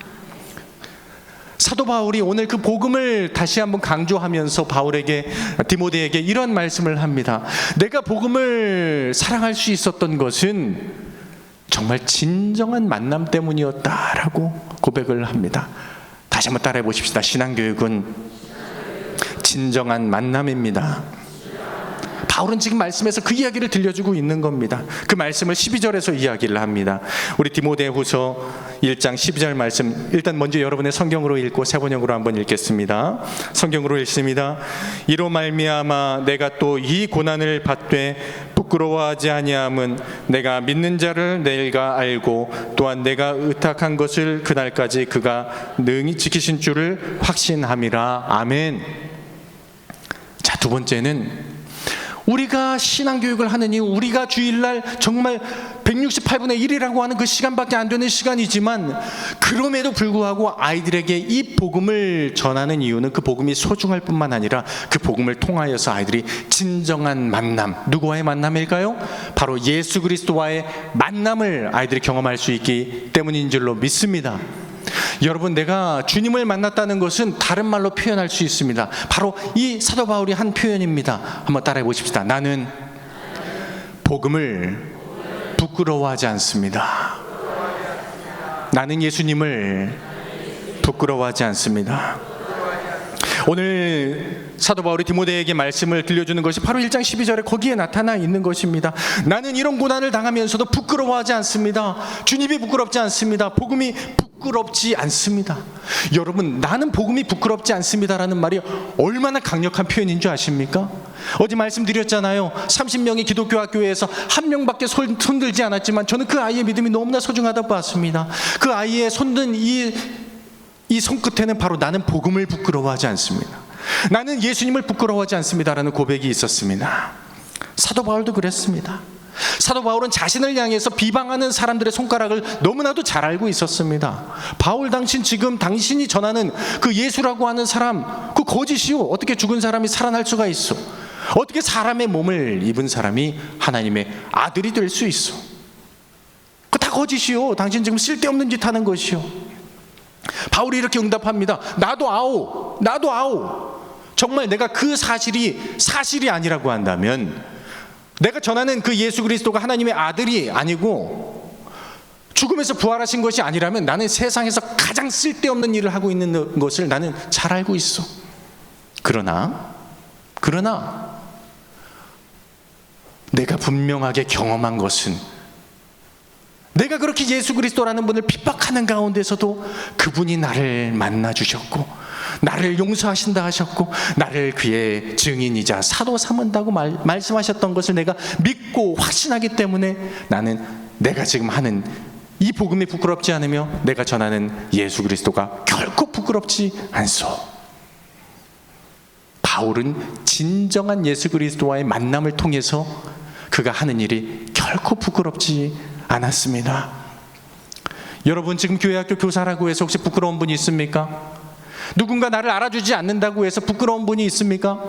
S3: 사도 바울이 오늘 그 복음을 다시 한번 강조하면서 디모데에게 이런 말씀을 합니다. 내가 복음을 사랑할 수 있었던 것은 정말 진정한 만남 때문이었다라고 고백을 합니다. 다시 한번 따라해 보십시다. 신앙교육은 진정한 만남입니다. 바울은 지금 말씀에서 그 이야기를 들려주고 있는 겁니다. 그 말씀을 12절에서 이야기를 합니다. 우리 디모데후서 1장 12절 말씀, 일단 먼저 여러분의 성경으로 읽고 세 번역으로 한번 읽겠습니다. 성경으로 읽습니다. 이로 말미암아 내가 또 이 고난을 받되 부끄러워하지 아니함은 내가 믿는 자를 내일가 알고 또한 내가 의탁한 것을 그날까지 그가 능히 지키신 줄을 확신함이라. 아멘. 자, 두 번째는 우리가 신앙교육을 하는 이유, 우리가 주일날 정말 168분의 1이라고 하는 그 시간밖에 안 되는 시간이지만, 그럼에도 불구하고 아이들에게 이 복음을 전하는 이유는 그 복음이 소중할 뿐만 아니라 그 복음을 통하여서 아이들이 진정한 만남, 누구와의 만남일까요? 바로 예수 그리스도와의 만남을 아이들이 경험할 수 있기 때문인 줄로 믿습니다. 여러분, 내가 주님을 만났다는 것은 다른 말로 표현할 수 있습니다. 바로 이 사도 바울이 한 표현입니다. 한번 따라해 보십시다. 나는 복음을 부끄러워하지 않습니다. 나는 예수님을 부끄러워하지 않습니다. 오늘 사도 바울이 디모데에게 말씀을 들려주는 것이 바로 1장 12절에 거기에 나타나 있는 것입니다. 나는 이런 고난을 당하면서도 부끄러워하지 않습니다. 주님이 부끄럽지 않습니다. 복음이 부끄럽지 않습니다. 여러분, 나는 복음이 부끄럽지 않습니다라는 말이 얼마나 강력한 표현인 줄 아십니까? 어제 말씀드렸잖아요. 30명의 기독교 학교에서 한 명밖에 손들지 않았지만 저는 그 아이의 믿음이 너무나 소중하다고 봤습니다. 그 아이의 손든 이 손끝에는 바로 나는 복음을 부끄러워하지 않습니다. 나는 예수님을 부끄러워하지 않습니다라는 고백이 있었습니다. 사도 바울도 그랬습니다. 사도 바울은 자신을 향해서 비방하는 사람들의 손가락을 너무나도 잘 알고 있었습니다. 바울, 당신이 전하는 그 예수라고 하는 사람, 그 거짓이요. 어떻게 죽은 사람이 살아날 수가 있어? 어떻게 사람의 몸을 입은 사람이 하나님의 아들이 될 수 있어? 그 다 거짓이요. 당신 지금 쓸데없는 짓 하는 것이요. 바울이 이렇게 응답합니다. 나도 아오. 정말 내가 그 사실이 아니라고 한다면, 내가 전하는 그 예수 그리스도가 하나님의 아들이 아니고 죽음에서 부활하신 것이 아니라면 나는 세상에서 가장 쓸데없는 일을 하고 있는 것을 나는 잘 알고 있어. 그러나 내가 분명하게 경험한 것은, 내가 그렇게 예수 그리스도라는 분을 핍박하는 가운데서도 그분이 나를 만나 주셨고 나를 용서하신다 하셨고 나를 그의 증인이자 사도 삼은다고 말씀하셨던 것을 내가 믿고 확신하기 때문에 나는 내가 지금 하는 이 복음이 부끄럽지 않으며 내가 전하는 예수 그리스도가 결코 부끄럽지 않소. 바울은 진정한 예수 그리스도와의 만남을 통해서 그가 하는 일이 결코 부끄럽지 않았습니다. 여러분, 지금 교회학교 교사라고 해서 혹시 부끄러운 분이 있습니까? 누군가 나를 알아주지 않는다고 해서 부끄러운 분이 있습니까?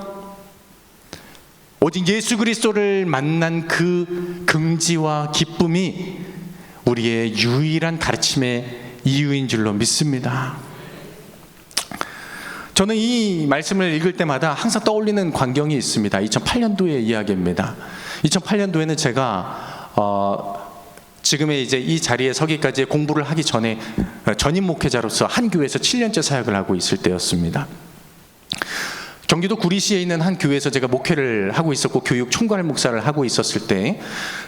S3: 오직 예수 그리스도를 만난 그 긍지와 기쁨이 우리의 유일한 가르침의 이유인 줄로 믿습니다. 저는 이 말씀을 읽을 때마다 항상 떠올리는 광경이 있습니다. 2008년도의 이야기입니다. 2008년도에는 제가 지금의 이제 이 자리에 서기까지 공부를 하기 전에 전임 목회자로서 한 교회에서 7년째 사역을 하고 있을 때였습니다. 경기도 구리시에 있는 한 교회에서 제가 목회를 하고 있었고 교육 총괄 목사를 하고 있었을 때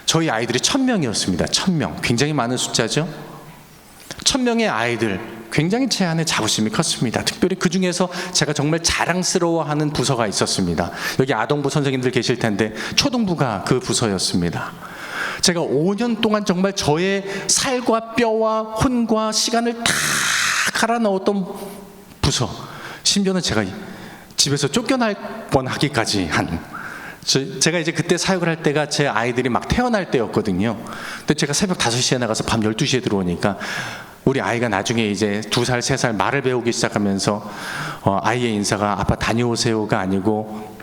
S3: 저희 아이들이 1000명이었습니다. 1000명, 굉장히 많은 숫자죠. 1000명의 아이들, 굉장히 제 안에 자부심이 컸습니다. 특별히 그 중에서 제가 정말 자랑스러워하는 부서가 있었습니다. 여기 아동부 선생님들 계실 텐데 초등부가 그 부서였습니다. 제가 5년 동안 정말 저의 살과 뼈와 혼과 시간을 다 갈아 넣었던 부서, 심지어는 제가 집에서 쫓겨날 뻔하기까지 한, 제가 이제 그때 사역을 할 때가 제 아이들이 막 태어날 때였거든요. 근데 제가 새벽 5시에 나가서 밤 12시에 들어오니까 우리 아이가 나중에 이제 2살, 3살 말을 배우기 시작하면서 아이의 인사가 아빠 다녀오세요가 아니고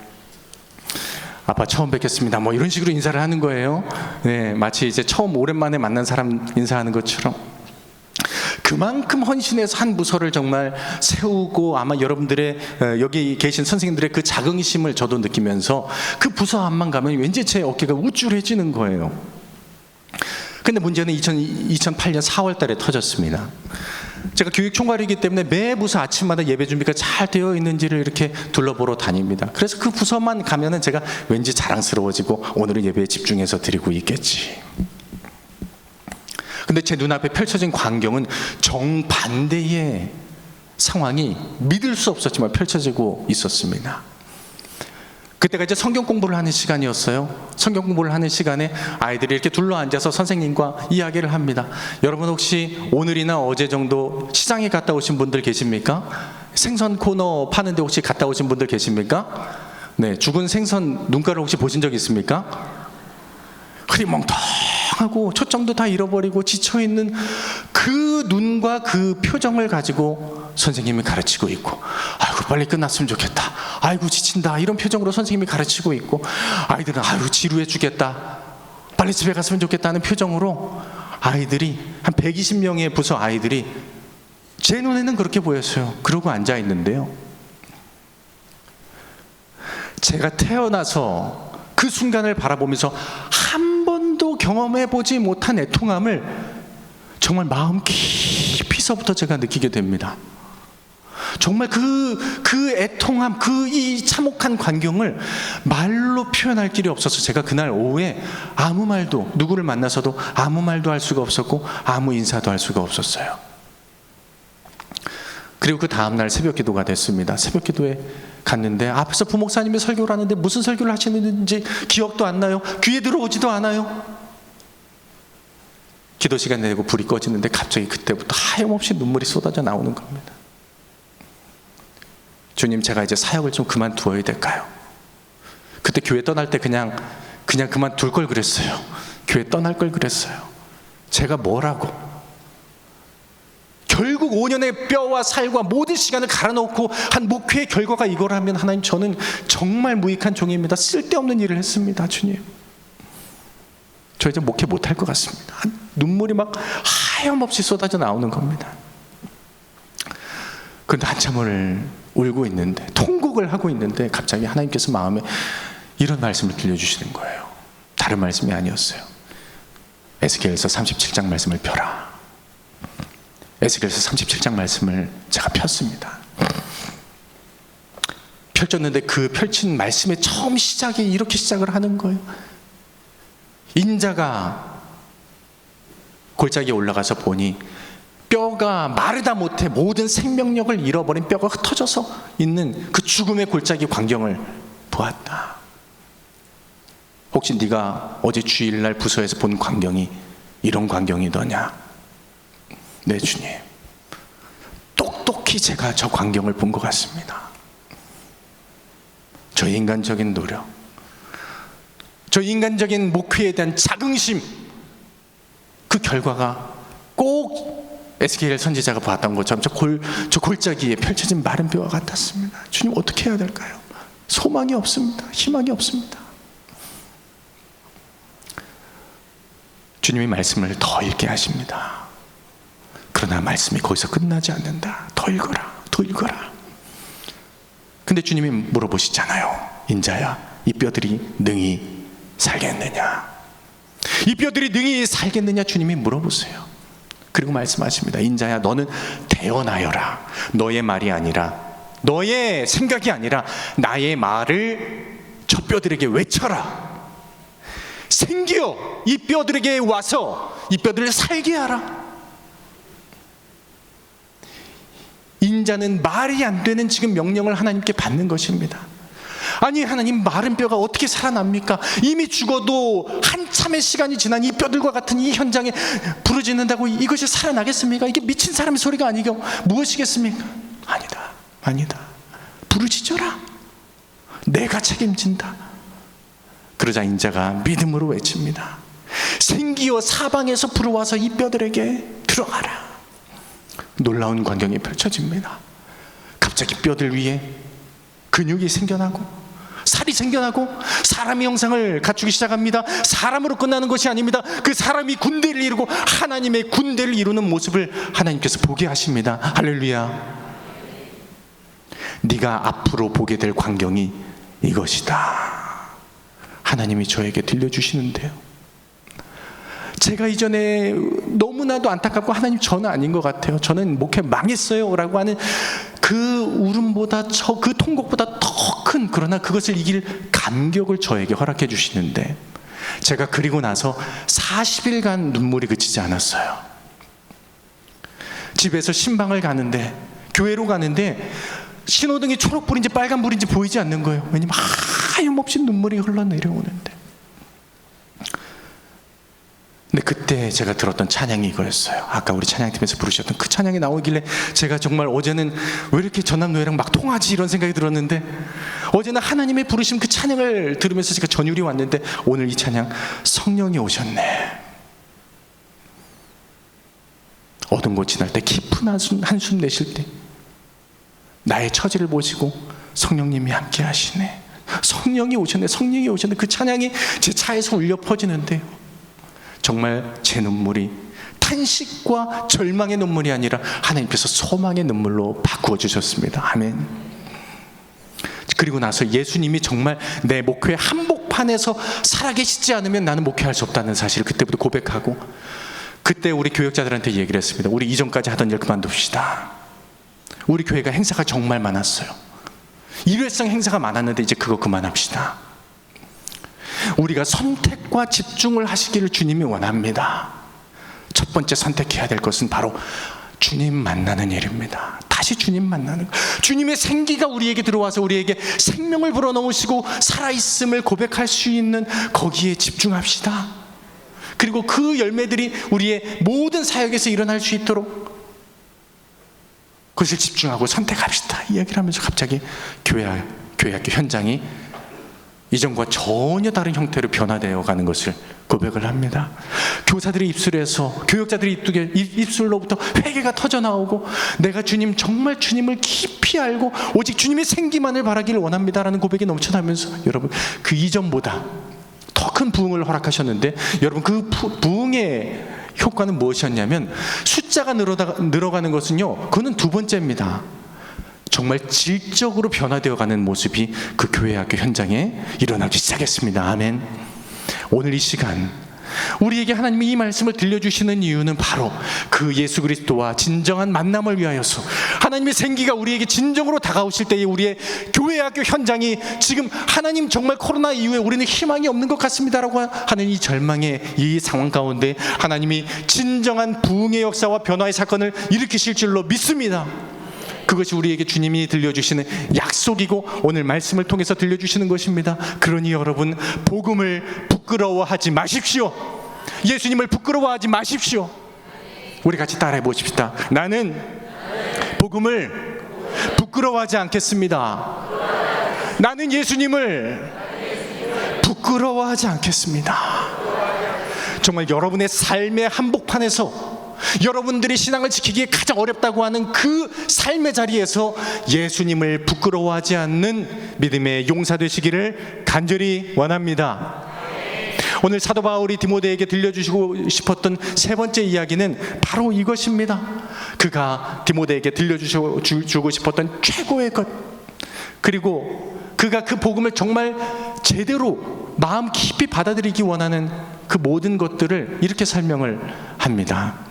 S3: 아빠 처음 뵙겠습니다 뭐 이런 식으로 인사를 하는 거예요. 네, 마치 이제 처음 오랜만에 만난 사람 인사하는 것처럼. 그만큼 헌신해서 한 부서를 정말 세우고, 아마 여러분들의 여기 계신 선생님들의 그 자긍심을 저도 느끼면서 그 부서 앞만 가면 왠지 제 어깨가 우쭐해지는 거예요. 근데 문제는 2008년 4월 달에 터졌습니다. 제가 교육 총괄이기 때문에 매 부서 아침마다 예배 준비가 잘 되어 있는지를 이렇게 둘러보러 다닙니다. 그래서 그 부서만 가면은 제가 왠지 자랑스러워지고 오늘은 예배에 집중해서 드리고 있겠지. 근데 제 눈앞에 펼쳐진 광경은 정반대의 상황이 믿을 수 없었지만 펼쳐지고 있었습니다. 그때가 이제 성경 공부를 하는 시간이었어요. 성경 공부를 하는 시간에 아이들이 이렇게 둘러앉아서 선생님과 이야기를 합니다. 여러분 혹시 오늘이나 어제 정도 시장에 갔다 오신 분들 계십니까? 생선 코너 파는데 혹시 갔다 오신 분들 계십니까? 네, 죽은 생선 눈가를 혹시 보신 적 있습니까? 흐리멍텅하고 초점도 다 잃어버리고 지쳐있는 그 눈과 그 표정을 가지고 선생님이 가르치고 있고, 아이고 빨리 끝났으면 좋겠다, 아이고 지친다, 이런 표정으로 선생님이 가르치고 있고, 아이들은 아이고 지루해 죽겠다, 빨리 집에 갔으면 좋겠다는 표정으로 아이들이 한 120명의 부서 아이들이 제 눈에는 그렇게 보였어요. 그러고 앉아 있는데요, 제가 태어나서 그 순간을 바라보면서 한 번도 경험해보지 못한 애통함을 정말 마음 깊이서부터 제가 느끼게 됩니다. 정말 그 애통함, 이 참혹한 광경을 말로 표현할 길이 없어서 제가 그날 오후에 아무 말도, 누구를 만나서도 아무 말도 할 수가 없었고 아무 인사도 할 수가 없었어요. 그리고 그 다음날 새벽 기도가 됐습니다. 새벽 기도에 갔는데 앞에서 부목사님이 설교를 하는데 무슨 설교를 하시는지 기억도 안 나요. 귀에 들어오지도 않아요. 기도 시간 되고 불이 꺼지는데 갑자기 그때부터 하염없이 눈물이 쏟아져 나오는 겁니다. 주님, 제가 이제 사역을 좀 그만두어야 될까요? 그때 교회 떠날 때 그냥 그만둘 걸 그랬어요. 교회 떠날 걸 그랬어요. 제가 뭐라고? 결국 5년의 뼈와 살과 모든 시간을 갈아놓고 한 목회의 결과가 이거라면 하나님, 저는 정말 무익한 종입니다. 쓸데없는 일을 했습니다. 주님, 저 이제 목회 못할 것 같습니다. 눈물이 막 하염없이 쏟아져 나오는 겁니다. 그런데 한참을 울고 있는데, 통곡을 하고 있는데 갑자기 하나님께서 마음에 이런 말씀을 들려주시는 거예요. 다른 말씀이 아니었어요. 에스겔서 37장 말씀을 펴라. 에스겔서 37장 말씀을 제가 폈습니다. 펼쳤는데 그 펼친 말씀의 처음 시작이 이렇게 시작을 하는 거예요. 인자가 골짜기에 올라가서 보니 뼈가 마르다 못해 모든 생명력을 잃어버린 뼈가 흩어져서 있는 그 죽음의 골짜기 광경을 보았다. 혹시 네가 어제 주일날 부서에서 본 광경이 이런 광경이더냐? 네, 주님. 똑똑히 제가 저 광경을 본 것 같습니다. 저 인간적인 노력, 저 인간적인 목회에 대한 자긍심, 그 결과가 꼭 에스겔 선지자가 봤던 것처럼 저 골짜기에 펼쳐진 마른 뼈와 같았습니다. 주님, 어떻게 해야 될까요? 소망이 없습니다. 희망이 없습니다. 주님이 말씀을 더 읽게 하십니다. 그러나 말씀이 거기서 끝나지 않는다. 더 읽어라, 더 읽어라. 근데 주님이 물어보시잖아요. 인자야, 이 뼈들이 능히 살겠느냐? 이 뼈들이 능히 살겠느냐? 주님이 물어보세요. 그리고 말씀하십니다. 인자야, 너는 대언하여라. 너의 말이 아니라, 너의 생각이 아니라 나의 말을 저 뼈들에게 외쳐라. 생기어 이 뼈들에게 와서 이 뼈들을 살게 하라. 인자는 말이 안 되는 지금 명령을 하나님께 받는 것입니다. 아니 하나님, 마른 뼈가 어떻게 살아납니까? 이미 죽어도 한참의 시간이 지난 이 뼈들과 같은 이 현장에 부르짖는다고 이것이 살아나겠습니까? 이게 미친 사람의 소리가 아니고 무엇이겠습니까? 아니다, 아니다, 부르짖어라. 내가 책임진다. 그러자 인자가 믿음으로 외칩니다. 생기여 사방에서 불어와서 이 뼈들에게 들어가라. 놀라운 광경이 펼쳐집니다. 갑자기 뼈들 위에 근육이 생겨나고 살이 생겨나고 사람의 형상을 갖추기 시작합니다. 사람으로 끝나는 것이 아닙니다. 그 사람이 군대를 이루고 하나님의 군대를 이루는 모습을 하나님께서 보게 하십니다. 할렐루야. 네가 앞으로 보게 될 광경이 이것이다. 하나님이 저에게 들려주시는데요. 제가 이전에 너무나도 안타깝고 하나님 저는 아닌 것 같아요. 저는 목회 망했어요 라고 하는 그 울음보다 그 통곡보다 더 큰, 그러나 그것을 이길 감격을 저에게 허락해 주시는데, 제가 그리고 나서 40일간 눈물이 그치지 않았어요. 집에서 신방을 가는데, 교회로 가는데 신호등이 초록불인지 빨간불인지 보이지 않는 거예요. 왜냐면 하염없이 눈물이 흘러내려오는데. 근데 그때 제가 들었던 찬양이 이거였어요. 아까 우리 찬양팀에서 부르셨던 그 찬양이 나오길래 제가 정말 어제는 왜 이렇게 전남노예랑 막 통하지 이런 생각이 들었는데, 어제는 하나님의 부르심 그 찬양을 들으면서 제가 전율이 왔는데, 오늘 이 찬양 성령이 오셨네. 어두운 곳 지날 때 깊은 한숨 내쉴 때 나의 처지를 보시고 성령님이 함께 하시네. 성령이 오셨네. 성령이 오셨네. 그 찬양이 제 차에서 울려 퍼지는데요, 정말 제 눈물이 탄식과 절망의 눈물이 아니라 하나님께서 소망의 눈물로 바꾸어 주셨습니다. 아멘. 그리고 나서 예수님이 정말 내 목회 한복판에서 살아계시지 않으면 나는 목회할 수 없다는 사실을 그때부터 고백하고, 그때 우리 교역자들한테 얘기를 했습니다. 우리 이전까지 하던 일 그만둡시다. 우리 교회가 행사가 정말 많았어요. 일회성 행사가 많았는데 이제 그거 그만합시다. 우리가 선택과 집중을 하시기를 주님이 원합니다. 첫 번째 선택해야 될 것은 바로 주님 만나는 일입니다. 다시 주님 만나는 것. 주님의 생기가 우리에게 들어와서 우리에게 생명을 불어넣으시고 살아있음을 고백할 수 있는 거기에 집중합시다. 그리고 그 열매들이 우리의 모든 사역에서 일어날 수 있도록 그것을 집중하고 선택합시다. 이 이야기를 하면서 갑자기 교회학교 현장이 이전과 전혀 다른 형태로 변화되어 가는 것을 고백을 합니다. 교사들의 입술에서, 교역자들의 입술로부터 회개가 터져나오고, 내가 주님, 정말 주님을 깊이 알고 오직 주님의 생기만을 바라기를 원합니다라는 고백이 넘쳐나면서, 여러분 그 이전보다 더 큰 부흥을 허락하셨는데, 여러분 그 부흥의 효과는 무엇이었냐면, 숫자가 늘어가는 것은요, 그거는 두 번째입니다. 정말 질적으로 변화되어가는 모습이 그 교회학교 현장에 일어나기 시작했습니다. 아멘. 오늘 이 시간 우리에게 하나님이 이 말씀을 들려주시는 이유는 바로 그 예수 그리스도와 진정한 만남을 위하여서, 하나님의 생기가 우리에게 진정으로 다가오실 때에 우리의 교회학교 현장이 지금 하나님 정말 코로나 이후에 우리는 희망이 없는 것 같습니다라고 하는 이 절망의 이 상황 가운데 하나님이 진정한 부흥의 역사와 변화의 사건을 일으키실 줄로 믿습니다. 그것이 우리에게 주님이 들려주시는 약속이고 오늘 말씀을 통해서 들려주시는 것입니다. 그러니 여러분, 복음을 부끄러워하지 마십시오. 예수님을 부끄러워하지 마십시오. 우리 같이 따라해 보십시다. 나는 복음을 부끄러워하지 않겠습니다. 나는 예수님을 부끄러워하지 않겠습니다. 정말 여러분의 삶의 한복판에서 여러분들이 신앙을 지키기에 가장 어렵다고 하는 그 삶의 자리에서 예수님을 부끄러워하지 않는 믿음의 용사 되시기를 간절히 원합니다. 오늘 사도 바울이 디모데에게 들려주시고 싶었던 세 번째 이야기는 바로 이것입니다. 그가 디모데에게 들려주고 싶었던 최고의 것, 그리고 그가 그 복음을 정말 제대로 마음 깊이 받아들이기 원하는 그 모든 것들을 이렇게 설명을 합니다.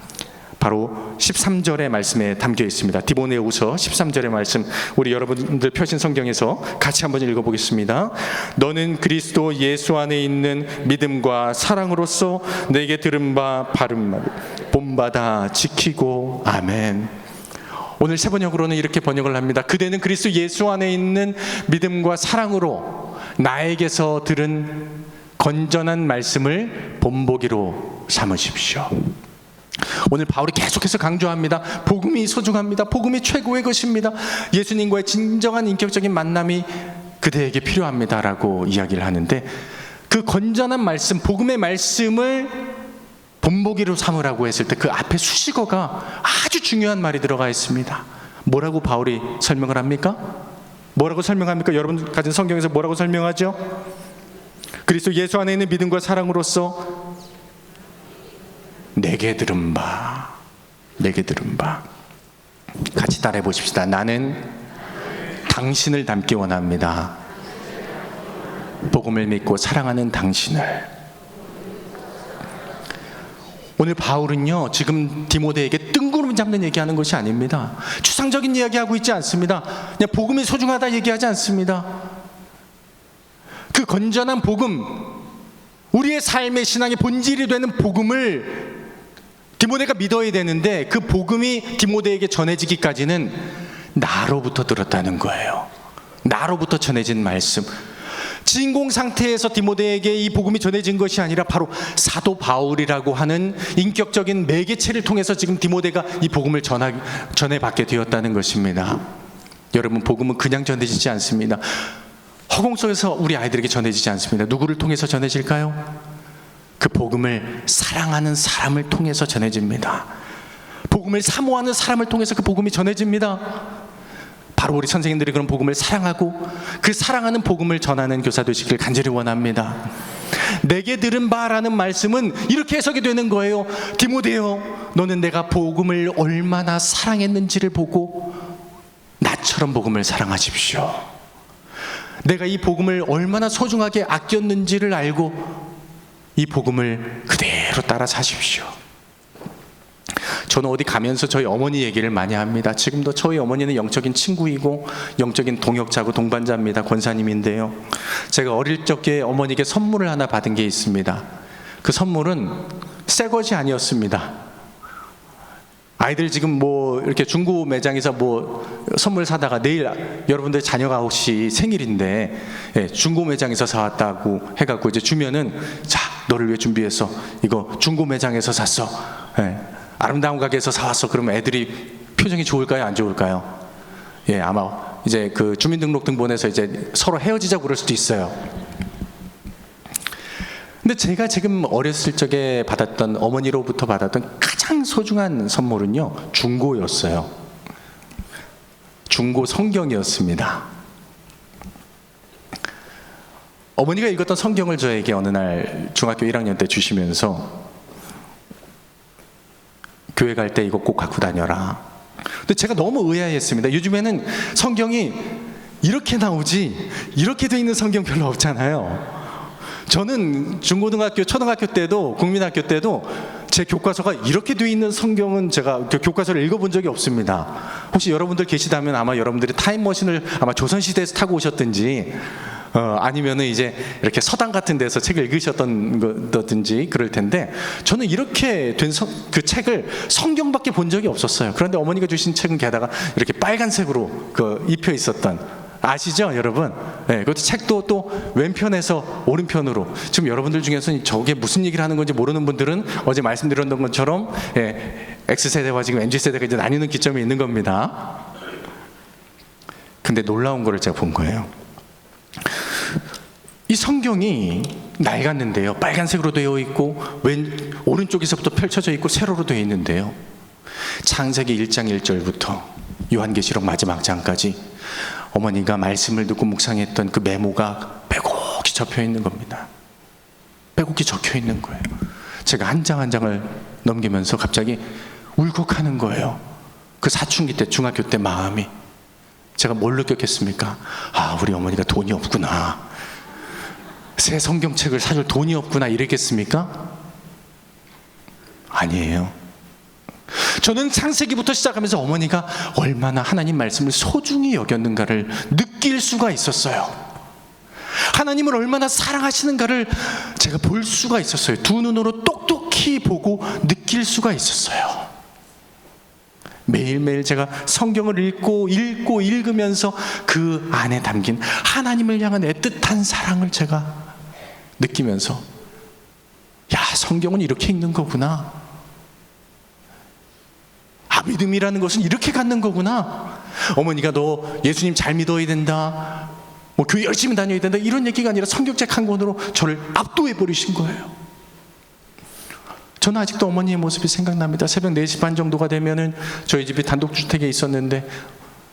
S3: 바로 13절의 말씀에 담겨 있습니다. 디모데후서 13절의 말씀, 우리 여러분들 펴신 성경에서 같이 한번 읽어보겠습니다. 너는 그리스도 예수 안에 있는 믿음과 사랑으로서 내게 들은 바 바른 말 본받아 지키고. 아멘. 오늘 세 번역으로는 이렇게 번역을 합니다. 그대는 그리스도 예수 안에 있는 믿음과 사랑으로 나에게서 들은 건전한 말씀을 본보기로 삼으십시오. 오늘 바울이 계속해서 강조합니다. 복음이 소중합니다. 복음이 최고의 것입니다. 예수님과의 진정한 인격적인 만남이 그대에게 필요합니다라고 이야기를 하는데, 그 건전한 말씀, 복음의 말씀을 본보기로 삼으라고 했을 때 그 앞에 수식어가 아주 중요한 말이 들어가 있습니다. 뭐라고 바울이 설명을 합니까? 뭐라고 설명합니까? 여러분 가진 성경에서 뭐라고 설명하죠? 그리스도 예수 안에 있는 믿음과 사랑으로서 내게 들은 바, 내게 들은 바. 같이 따라해 보십시다. 나는 당신을 닮기 원합니다. 복음을 믿고 사랑하는 당신을. 오늘 바울은요, 지금 디모데에게 뜬구름 잡는 얘기하는 것이 아닙니다. 추상적인 이야기하고 있지 않습니다. 그냥 복음이 소중하다 얘기하지 않습니다. 그 건전한 복음, 우리의 삶의 신앙의 본질이 되는 복음을 디모데가 믿어야 되는데, 그 복음이 디모데에게 전해지기까지는 나로부터 들었다는 거예요. 나로부터 전해진 말씀. 진공 상태에서 디모데에게 이 복음이 전해진 것이 아니라 바로 사도 바울이라고 하는 인격적인 매개체를 통해서 지금 디모데가 이 복음을 전해받게 되었다는 것입니다. 여러분, 복음은 그냥 전해지지 않습니다. 허공 속에서 우리 아이들에게 전해지지 않습니다. 누구를 통해서 전해질까요? 그 복음을 사랑하는 사람을 통해서 전해집니다. 복음을 사모하는 사람을 통해서 그 복음이 전해집니다. 바로 우리 선생님들이 그런 복음을 사랑하고 그 사랑하는 복음을 전하는 교사 되시길 간절히 원합니다. 내게 들은 바라는 말씀은 이렇게 해석이 되는 거예요. 디모데요, 너는 내가 복음을 얼마나 사랑했는지를 보고 나처럼 복음을 사랑하십시오. 내가 이 복음을 얼마나 소중하게 아꼈는지를 알고 이 복음을 그대로 따라 사십시오. 저는 어디 가면서 저희 어머니 얘기를 많이 합니다. 지금도 저희 어머니는 영적인 친구이고 영적인 동역자고 동반자입니다. 권사님인데요, 제가 어릴 적에 어머니께 선물을 하나 받은 게 있습니다. 그 선물은 새 것이 아니었습니다. 아이들 지금 뭐 이렇게 중고 매장에서 뭐 선물 사다가 내일 여러분들 자녀가 혹시 생일인데 중고 매장에서 사왔다고 해갖고 이제 주면은, 자, 너를 위해 준비해서 이거 중고 매장에서 샀어, 아름다운 가게에서 사왔어. 그러면 애들이 표정이 좋을까요, 안 좋을까요? 아마 이제 그 주민등록 등본에서 이제 서로 헤어지자고 그럴 수도 있어요. 근데 제가 지금 어렸을 적에 받았던, 어머니로부터 받았던 가장 소중한 선물은요, 중고였어요. 중고 성경이었습니다. 어머니가 읽었던 성경을 저에게 어느 날 중학교 1학년 때 주시면서, 교회 갈 때 이거 꼭 갖고 다녀라. 근데 제가 너무 의아했습니다. 요즘에는 성경이 이렇게 나오지 이렇게 돼 있는 성경 별로 없잖아요. 저는 중고등학교, 초등학교 때도, 국민학교 때도 제 교과서가 이렇게 돼 있는 성경은 제가 교과서를 읽어본 적이 없습니다. 혹시 여러분들 계시다면 아마 여러분들이 타임머신을 아마 조선시대에서 타고 오셨든지, 아니면은 이제 이렇게 서당 같은 데서 책을 읽으셨던 거든지 그럴 텐데, 저는 이렇게 된 그 책을 성경밖에 본 적이 없었어요. 그런데 어머니가 주신 책은 게다가 이렇게 빨간색으로 그 입혀 있었던, 아시죠, 여러분? 그것도 책도 또 왼편에서 오른편으로. 지금 여러분들 중에서 저게 무슨 얘기를 하는 건지 모르는 분들은 어제 말씀드렸던 것처럼 X세대와 지금 MZ세대가 이제 나뉘는 기점이 있는 겁니다. 근데 놀라운 거를 제가 본 거예요. 이 성경이 낡았는데요, 빨간색으로 되어 있고 오른쪽에서부터 펼쳐져 있고 세로로 되어 있는데요, 창세기 1장 1절부터 요한계시록 마지막 장까지 어머니가 말씀을 듣고 묵상했던 그 메모가 빼곡히 접혀 있는 겁니다. 빼곡히 적혀 있는 거예요. 제가 한 장 한 장을 넘기면서 갑자기 울컥하는 거예요. 그 사춘기 때, 중학교 때 마음이. 제가 뭘 느꼈겠습니까? 아, 우리 어머니가 돈이 없구나, 새 성경책을 사줄 돈이 없구나, 이랬겠습니까? 아니에요. 저는 창세기부터 시작하면서 어머니가 얼마나 하나님 말씀을 소중히 여겼는가를 느낄 수가 있었어요. 하나님을 얼마나 사랑하시는가를 제가 볼 수가 있었어요. 두 눈으로 똑똑히 보고 느낄 수가 있었어요. 매일매일 제가 성경을 읽으면서 그 안에 담긴 하나님을 향한 애틋한 사랑을 제가 느끼면서, 야, 성경은 이렇게 읽는 거구나. 믿음이라는 것은 이렇게 갖는 거구나. 어머니가 너 예수님 잘 믿어야 된다, 뭐 교회 열심히 다녀야 된다, 이런 얘기가 아니라 성경책 한 권으로 저를 압도해 버리신 거예요. 저는 아직도 어머니의 모습이 생각납니다. 새벽 4시 반 정도가 되면은 저희 집이 단독주택에 있었는데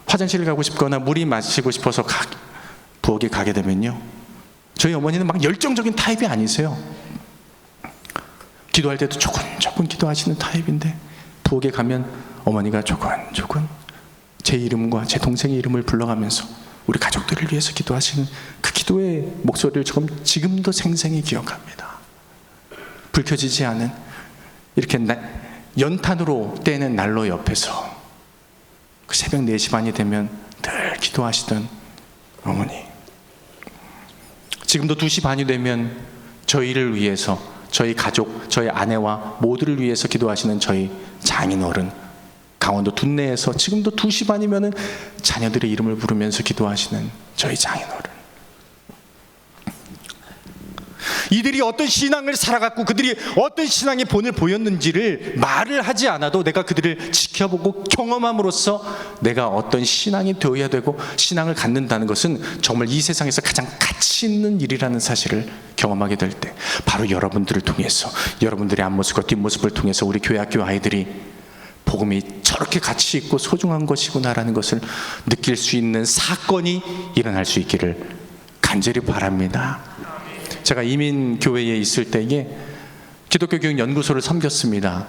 S3: 화장실 가고 싶거나 물이 마시고 싶어서 부엌에 가게 되면요, 저희 어머니는 막 열정적인 타입이 아니세요. 기도할 때도 조곤조곤 기도하시는 타입인데 부엌에 가면 어머니가 조곤조곤 제 이름과 제 동생의 이름을 불러가면서 우리 가족들을 위해서 기도하시는 그 기도의 목소리를 지금도 생생히 기억합니다. 불 켜지지 않은 이렇게 연탄으로 떼는 난로 옆에서 그 새벽 4시 반이 되면 늘 기도하시던 어머니, 지금도 2시 반이 되면 저희를 위해서, 저희 가족, 저희 아내와 모두를 위해서 기도하시는 저희 장인어른, 강원도 둔내에서 지금도 2시 반이면 자녀들의 이름을 부르면서 기도하시는 저희 장인어른. 이들이 어떤 신앙을 살아갔고 그들이 어떤 신앙의 본을 보였는지를 말을 하지 않아도 내가 그들을 지켜보고 경험함으로써 내가 어떤 신앙이 되어야 되고 신앙을 갖는다는 것은 정말 이 세상에서 가장 가치 있는 일이라는 사실을 경험하게 될 때, 바로 여러분들을 통해서, 여러분들의 앞모습과 뒷모습을 통해서 우리 교회학교 아이들이 복음이 저렇게 가치 있고 소중한 것이구나라는 것을 느낄 수 있는 사건이 일어날 수 있기를 간절히 바랍니다. 제가 이민교회에 있을 때에 기독교 교육 연구소를 섬겼습니다.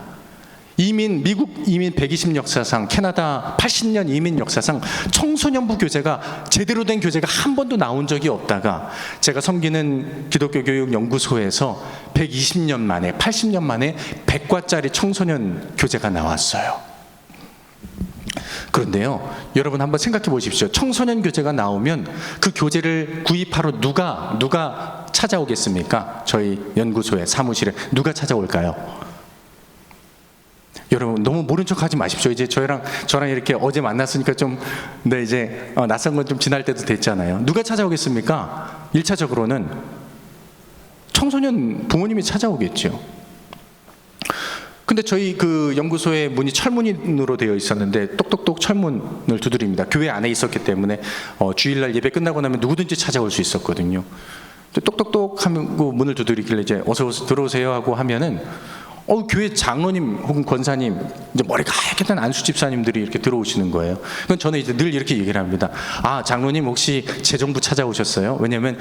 S3: 미국 이민 120 역사상, 캐나다 80년 이민 역사상 청소년부 교재가 제대로 된 교재가 한 번도 나온 적이 없다가 제가 섬기는 기독교 교육 연구소에서 120년 만에, 80년 만에 100과짜리 청소년 교재가 나왔어요. 그런데요, 여러분 한번 생각해 보십시오. 청소년 교재가 나오면 그 교재를 구입하러 누가 찾아오겠습니까? 저희 연구소에, 사무실에 누가 찾아올까요? 여러분 너무 모른 척 하지 마십시오. 이제 저랑 이렇게 어제 만났으니까 좀, 네, 이제 낯선 건 좀 지날 때도 됐잖아요. 누가 찾아오겠습니까? 1차적으로는 청소년 부모님이 찾아오겠죠. 근데 저희 그 연구소의 문이 철문으로 되어 있었는데 똑똑똑 철문을 두드립니다. 교회 안에 있었기 때문에 주일날 예배 끝나고 나면 누구든지 찾아올 수 있었거든요. 똑똑똑 하고 문을 두드리길래 이제 어서 들어오세요 하고 하면은 교회 장로님 혹은 권사님, 이제 머리가 하얗게 된 안수 집사님들이 이렇게 들어오시는 거예요. 그럼 저는 이제 늘 이렇게 얘기를 합니다. 장로님 혹시 재정부 찾아오셨어요? 왜냐면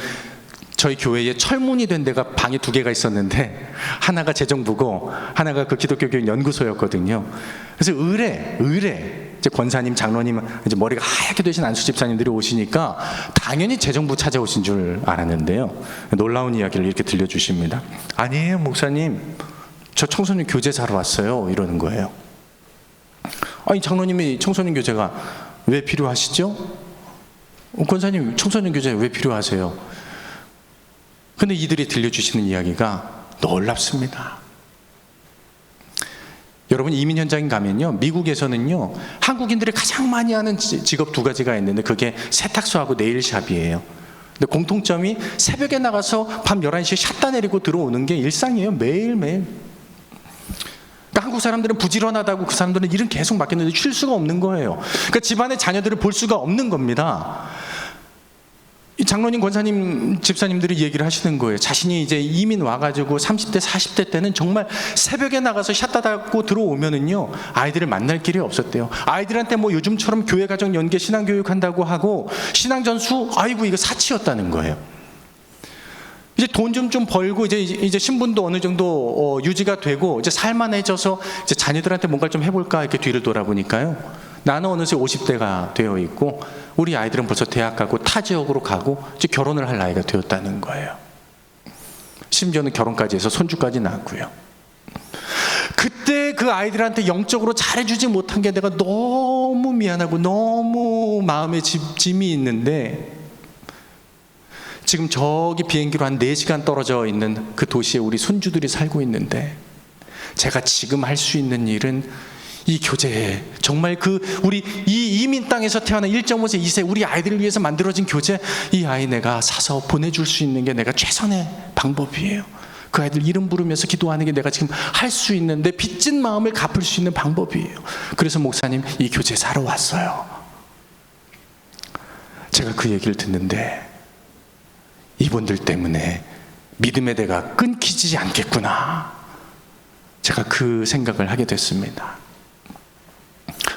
S3: 저희 교회에 철문이 된 데가 방이 2개가 있었는데 하나가 재정부고 하나가 그 기독교 교육 연구소였거든요. 그래서 의뢰 이제 권사님, 장로님, 이제 머리가 하얗게 되신 안수 집사님들이 오시니까 당연히 재정부 찾아오신 줄 알았는데요, 놀라운 이야기를 이렇게 들려주십니다. 아니에요 목사님, 저 청소년 교재 사러 왔어요, 이러는 거예요. 아니 장로님이 청소년 교재가 왜 필요하시죠? 권사님 청소년 교재 왜 필요하세요? 근데 이들이 들려주시는 이야기가 놀랍습니다. 여러분 이민 현장에 가면요, 미국에서는요 한국인들이 가장 많이 하는 직업 2가지가 있는데 그게 세탁소하고 네일샵이에요. 근데 공통점이 새벽에 나가서 밤 11시에 샷다 내리고 들어오는 게 일상이에요. 매일매일. 그러니까 한국 사람들은 부지런하다고 그 사람들은 일은 계속 맡겼는데 쉴 수가 없는 거예요. 그러니까 집안의 자녀들을 볼 수가 없는 겁니다. 이 장로님, 권사님, 집사님들이 얘기를 하시는 거예요. 자신이 이제 이민 와가지고 30대, 40대 때는 정말 새벽에 나가서 샷다 닫고 들어오면은요 아이들을 만날 길이 없었대요. 아이들한테 뭐 요즘처럼 교회 가정 연계 신앙교육 한다고 하고 신앙전수, 아이고 이거 사치였다는 거예요. 이제 돈 좀 벌고 이제 신분도 어느 정도 유지가 되고 이제 살만해져서 이제 자녀들한테 뭔가 좀 해볼까 이렇게 뒤를 돌아보니까요, 나는 어느새 50대가 되어 있고 우리 아이들은 벌써 대학 가고 타 지역으로 가고 이제 결혼을 할 나이가 되었다는 거예요. 심지어는 결혼까지 해서 손주까지 낳았고요. 그때 그 아이들한테 영적으로 잘해주지 못한 게 내가 너무 미안하고 너무 마음에 짐이 있는데, 지금 저기 비행기로 한 4시간 떨어져 있는 그 도시에 우리 손주들이 살고 있는데, 제가 지금 할 수 있는 일은 이 교재에 정말 우리 이 이민 땅에서 태어난 1.5세, 2세 우리 아이들을 위해서 만들어진 교재, 이 아이 내가 사서 보내줄 수 있는 게 내가 최선의 방법이에요. 그 아이들 이름 부르면서 기도하는 게 내가 지금 할 수 있는, 내 빚진 마음을 갚을 수 있는 방법이에요. 그래서 목사님, 이 교제 사러 왔어요. 제가 그 얘기를 듣는데 이분들 때문에 믿음의 대가 끊기지 않겠구나. 제가 그 생각을 하게 됐습니다.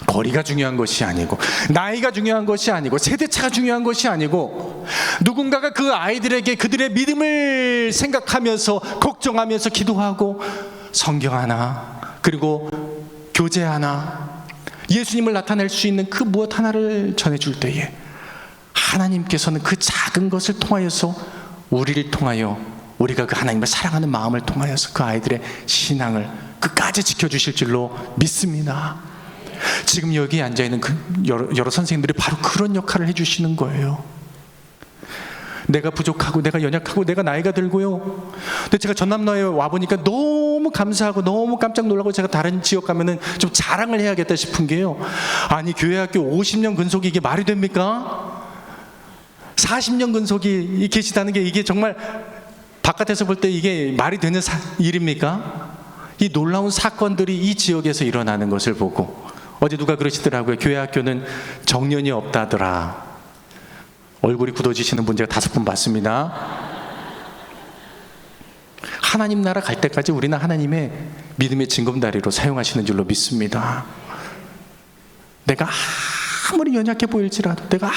S3: 거리가 중요한 것이 아니고, 나이가 중요한 것이 아니고, 세대차가 중요한 것이 아니고, 누군가가 그 아이들에게 그들의 믿음을 생각하면서 걱정하면서 기도하고 성경 하나, 그리고 교제 하나, 예수님을 나타낼 수 있는 그 무엇 하나를 전해줄 때에 하나님께서는 그 작은 것을 통하여서, 우리를 통하여, 우리가 그 하나님을 사랑하는 마음을 통하여서 그 아이들의 신앙을 끝까지 지켜주실 줄로 믿습니다. 지금 여기 앉아있는 그 여러 선생님들이 바로 그런 역할을 해주시는 거예요. 내가 부족하고, 내가 연약하고, 내가 나이가 들고요. 근데 제가 전남로에 와보니까 너무 감사하고 너무 깜짝 놀라고, 제가 다른 지역 가면은 좀 자랑을 해야겠다 싶은 게요, 아니 교회학교 50년 근속이 이게 말이 됩니까? 40년 근속이 계시다는 게 이게 정말 바깥에서 볼 때 이게 말이 되는 일입니까? 이 놀라운 사건들이 이 지역에서 일어나는 것을 보고, 어제 누가 그러시더라고요. 교회 학교는 정년이 없다더라. 얼굴이 굳어지시는 분 제가 5분 봤습니다. 하나님 나라 갈 때까지 우리는 하나님의 믿음의 징검다리로 사용하시는 줄로 믿습니다. 내가 아무리 연약해 보일지라도, 내가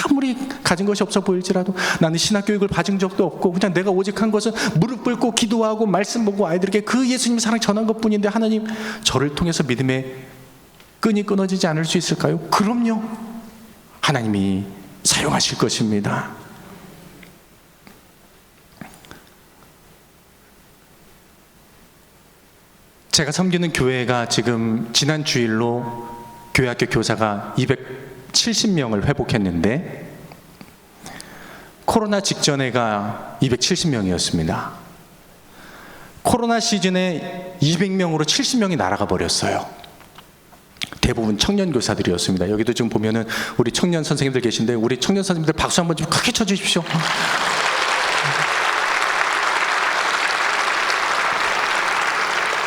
S3: 아무리 가진 것이 없어 보일지라도, 나는 신학교육을 받은 적도 없고 그냥 내가 오직 한 것은 무릎 꿇고 기도하고 말씀 보고 아이들에게 그 예수님 사랑 전한 것뿐인데, 하나님 저를 통해서 믿음의 끈이 끊어지지 않을 수 있을까요? 그럼요. 하나님이 사용하실 것입니다. 제가 섬기는 교회가 지금 지난 주일로 교회학교 교사가 270명을 회복했는데, 코로나 직전에가 270명이었습니다. 코로나 시즌에 200명으로 70명이 날아가 버렸어요. 대부분 청년 교사들이었습니다. 여기도 지금 보면은 우리 청년 선생님들 계신데, 우리 청년 선생님들 박수 한번 좀 크게 쳐주십시오.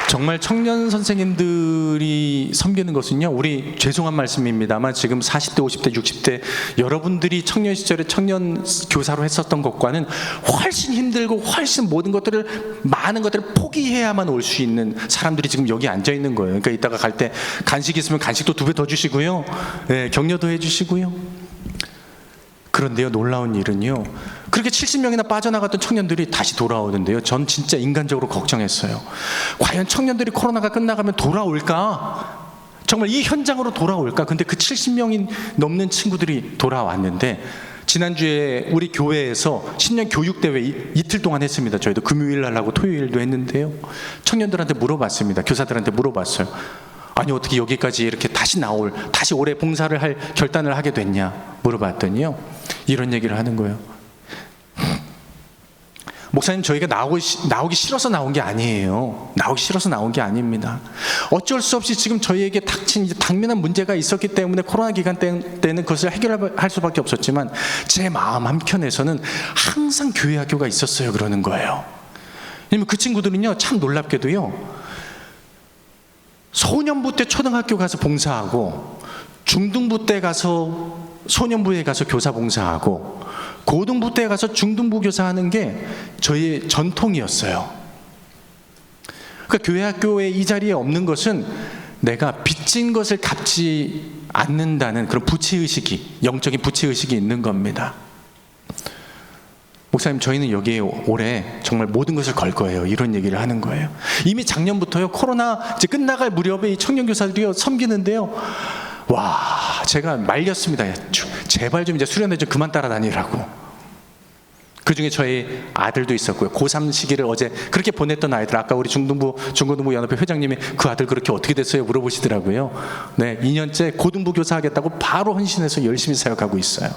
S3: 정말 청년 선생님들이 섬기는 것은요, 우리 죄송한 말씀입니다만 지금 40대, 50대, 60대 여러분들이 청년 시절에 청년 교사로 했었던 것과는 훨씬 힘들고 훨씬 모든 것들을, 많은 것들을 포기해야만 올 수 있는 사람들이 지금 여기 앉아 있는 거예요. 그러니까 이따가 갈 때 간식 있으면 간식도 2배 더 주시고요, 네, 격려도 해주시고요. 그런데요, 놀라운 일은요, 그렇게 70명이나 빠져나갔던 청년들이 다시 돌아오는데요, 전 진짜 인간적으로 걱정했어요. 과연 청년들이 코로나가 끝나가면 돌아올까? 정말 이 현장으로 돌아올까? 근데 그 70명이 넘는 친구들이 돌아왔는데, 지난주에 우리 교회에서 신년 교육대회 이틀 동안 했습니다. 저희도 금요일 날 하고 토요일도 했는데요, 청년들한테 물어봤습니다. 교사들한테 물어봤어요. 아니 어떻게 여기까지 이렇게 다시 올해 봉사를 할 결단을 하게 됐냐 물어봤더니요, 이런 얘기를 하는 거예요. 목사님, 저희가 나오기 싫어서 나온 게 아니에요. 나오기 싫어서 나온 게 아닙니다. 어쩔 수 없이 지금 저희에게 닥친 당면한 문제가 있었기 때문에 코로나 기간 때는 그것을 해결할 수밖에 없었지만, 제 마음 한켠에서는 항상 교회 학교가 있었어요. 그러는 거예요. 왜냐면 그 친구들은요, 참 놀랍게도요, 소년부 때 초등학교 가서 봉사하고, 중등부 때 가서 소년부에 가서 교사 봉사하고, 고등부 때 가서 중등부 교사하는 게 저희의 전통이었어요. 그러니까 교회 학교에 이 자리에 없는 것은 내가 빚진 것을 갚지 않는다는 그런 부채의식이, 영적인 부채의식이 있는 겁니다. 목사님, 저희는 여기에 올해 정말 모든 것을 걸 거예요. 이런 얘기를 하는 거예요. 이미 작년부터요, 코로나 이제 끝나갈 무렵에 이 청년 교사들이 섬기는데요, 와, 제가 말렸습니다. 제발 좀 이제 수련회 좀 그만 따라다니라고. 그 중에 저희 아들도 있었고요. 고3 시기를 어제 그렇게 보냈던 아이들, 아까 우리 중고등부 연합회 회장님이 그 아들 그렇게 어떻게 됐어요? 물어보시더라고요. 네, 2년째 고등부 교사 하겠다고 바로 헌신해서 열심히 사역하고 있어요.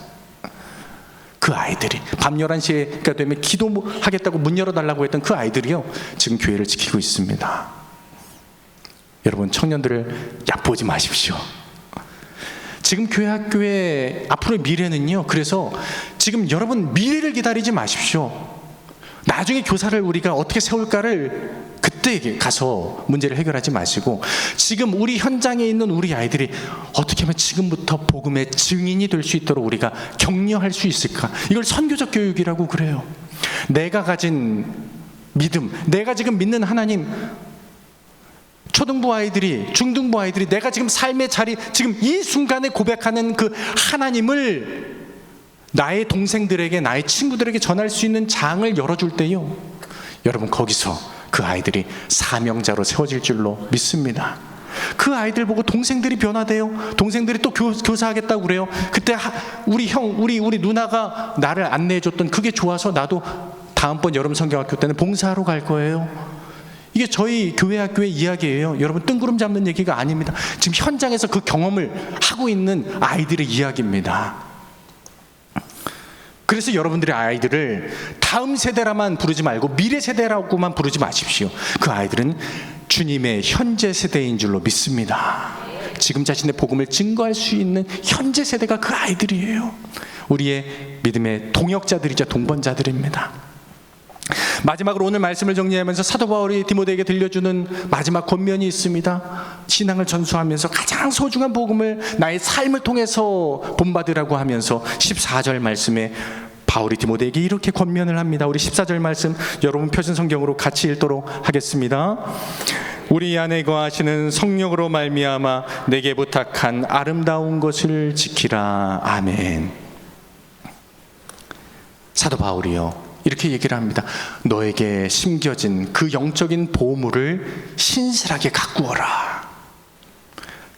S3: 그 아이들이 밤 11시가 되면 기도하겠다고 문 열어달라고 했던 그 아이들이요, 지금 교회를 지키고 있습니다. 여러분, 청년들을 얕보지 마십시오. 지금 교회 학교의 앞으로의 미래는요, 그래서 지금 여러분 미래를 기다리지 마십시오. 나중에 교사를 우리가 어떻게 세울까를 그때 가서 문제를 해결하지 마시고 지금 우리 현장에 있는 우리 아이들이 어떻게 하면 지금부터 복음의 증인이 될 수 있도록 우리가 격려할 수 있을까? 이걸 선교적 교육이라고 그래요. 내가 가진 믿음, 내가 지금 믿는 하나님, 초등부 아이들이, 중등부 아이들이 내가 지금 삶의 자리, 지금 이 순간에 고백하는 그 하나님을 나의 동생들에게, 나의 친구들에게 전할 수 있는 장을 열어줄 때요, 여러분 거기서 그 아이들이 사명자로 세워질 줄로 믿습니다. 그 아이들 보고 동생들이 변화돼요. 동생들이 또 교사하겠다고 그래요. 그때 우리 형, 우리 누나가 나를 안내해줬던 그게 좋아서 나도 다음번 여름 성경학교 때는 봉사하러 갈 거예요. 이게 저희 교회 학교의 이야기예요. 여러분 뜬구름 잡는 얘기가 아닙니다. 지금 현장에서 그 경험을 하고 있는 아이들의 이야기입니다. 그래서 여러분들의 아이들을 다음 세대라만 부르지 말고 미래 세대라고만 부르지 마십시오. 그 아이들은 주님의 현재 세대인 줄로 믿습니다. 지금 자신의 복음을 증거할 수 있는 현재 세대가 그 아이들이에요. 우리의 믿음의 동역자들이자 동번자들입니다. 마지막으로 오늘 말씀을 정리하면서 사도 바울이 디모데에게 들려주는 마지막 권면이 있습니다. 신앙을 전수하면서 가장 소중한 복음을 나의 삶을 통해서 본받으라고 하면서 14절 말씀에 바울이 디모데에게 이렇게 권면을 합니다. 우리 14절 말씀 여러분 표준 성경으로 같이 읽도록 하겠습니다. 우리 안에 거하시는 성령으로 말미암아 내게 부탁한 아름다운 것을 지키라. 아멘. 사도 바울이요, 이렇게 얘기를 합니다. 너에게 심겨진 그 영적인 보물을 신실하게 가꾸어라.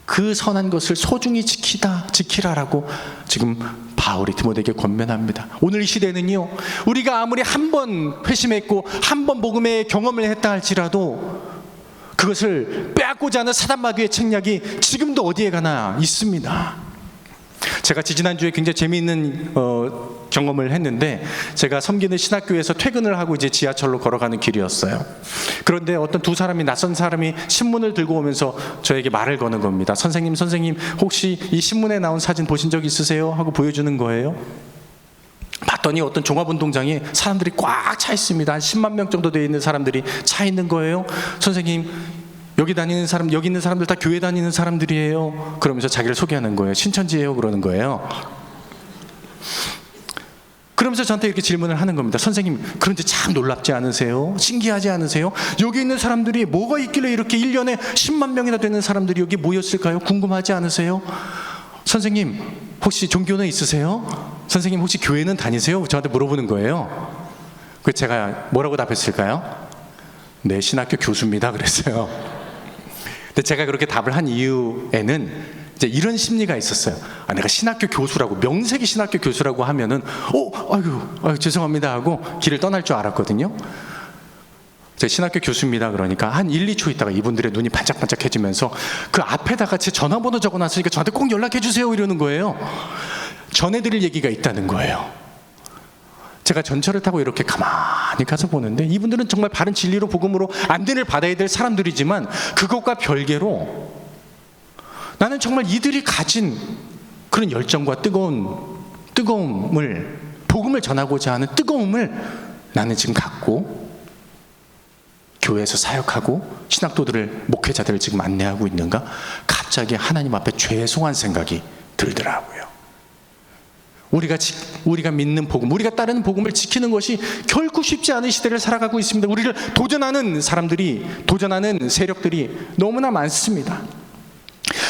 S3: 그 선한 것을 소중히 지키라라고 지금 바울이 디모데에게 권면합니다. 오늘 이 시대는요, 우리가 아무리 한 번 회심했고 한 번 복음의 경험을 했다 할지라도 그것을 빼앗고자 하는 사단마귀의 책략이 지금도 어디에 가나 있습니다. 제가 지난주에 굉장히 재미있는 경험을 했는데, 제가 섬기는 신학교에서 퇴근을 하고 이제 지하철로 걸어가는 길이었어요. 그런데 어떤 두 사람이, 낯선 사람이 신문을 들고 오면서 저에게 말을 거는 겁니다. 선생님 혹시 이 신문에 나온 사진 보신 적 있으세요? 하고 보여주는 거예요. 봤더니 어떤 종합운동장에 사람들이 꽉 차 있습니다. 한 10만 명 정도 되어 있는 사람들이 차 있는 거예요. 선생님, 여기 있는 사람들 다 교회 다니는 사람들이에요. 그러면서 자기를 소개하는 거예요. 신천지예요. 그러는 거예요. 그러면서 저한테 이렇게 질문을 하는 겁니다. 선생님, 그런데 참 놀랍지 않으세요? 신기하지 않으세요? 여기 있는 사람들이 뭐가 있길래 이렇게 1년에 10만 명이나 되는 사람들이 여기 모였을까요? 궁금하지 않으세요? 선생님, 혹시 종교는 있으세요? 선생님, 혹시 교회는 다니세요? 저한테 물어보는 거예요. 그래서 제가 뭐라고 답했을까요? 네, 신학교 교수입니다. 그랬어요. 근데 제가 그렇게 답을 한 이유에는 이제 이런 심리가 있었어요. 내가 신학교 교수라고, 명색이 신학교 교수라고 하면은 아유 죄송합니다 하고 길을 떠날 줄 알았거든요. 제가 신학교 교수입니다 그러니까 한 1, 2초 있다가 이분들의 눈이 반짝반짝해지면서 그 앞에다가 제 전화번호 적어놨으니까 저한테 꼭 연락해 주세요 이러는 거예요. 전해드릴 얘기가 있다는 거예요. 제가 전철을 타고 이렇게 가만히 가서 보는데 이분들은 정말 바른 진리로 복음으로 안대를 받아야 될 사람들이지만 그것과 별개로 나는 정말 이들이 가진 그런 열정과 뜨거움을, 복음을 전하고자 하는 뜨거움을 나는 지금 갖고 교회에서 사역하고 신학도들을, 목회자들을 지금 안내하고 있는가? 갑자기 하나님 앞에 죄송한 생각이 들더라고요. 우리가 믿는 복음, 우리가 따르는 복음을 지키는 것이 결코 쉽지 않은 시대를 살아가고 있습니다. 우리를 도전하는 세력들이 너무나 많습니다.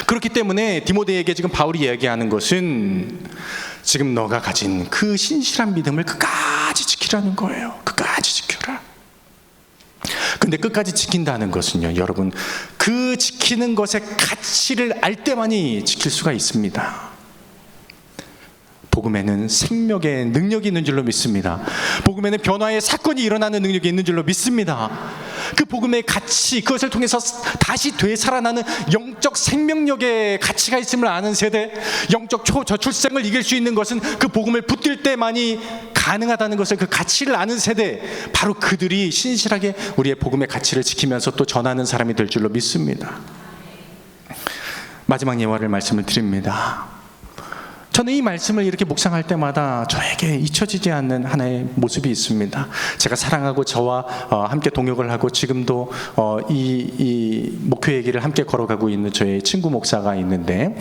S3: 그렇기 때문에 디모데에게 지금 바울이 이야기하는 것은 지금 너가 가진 그 신실한 믿음을 끝까지 지키라는 거예요. 끝까지 지켜라. 근데 끝까지 지킨다는 것은요, 여러분, 그 지키는 것의 가치를 알 때만이 지킬 수가 있습니다. 복음에는 생명의 능력이 있는 줄로 믿습니다. 복음에는 변화의 사건이 일어나는 능력이 있는 줄로 믿습니다. 그 복음의 가치, 그것을 통해서 다시 되살아나는 영적 생명력의 가치가 있음을 아는 세대, 영적 초저출생을 이길 수 있는 것은 그 복음을 붙들 때만이 가능하다는 것을, 그 가치를 아는 세대, 바로 그들이 신실하게 우리의 복음의 가치를 지키면서 또 전하는 사람이 될 줄로 믿습니다. 마지막 예화를 말씀을 드립니다. 저는 이 말씀을 이렇게 묵상할 때마다 저에게 잊혀지지 않는 하나의 모습이 있습니다. 제가 사랑하고 저와 함께 동역을 하고 지금도 이 목회의 길을 함께 걸어가고 있는 저의 친구 목사가 있는데,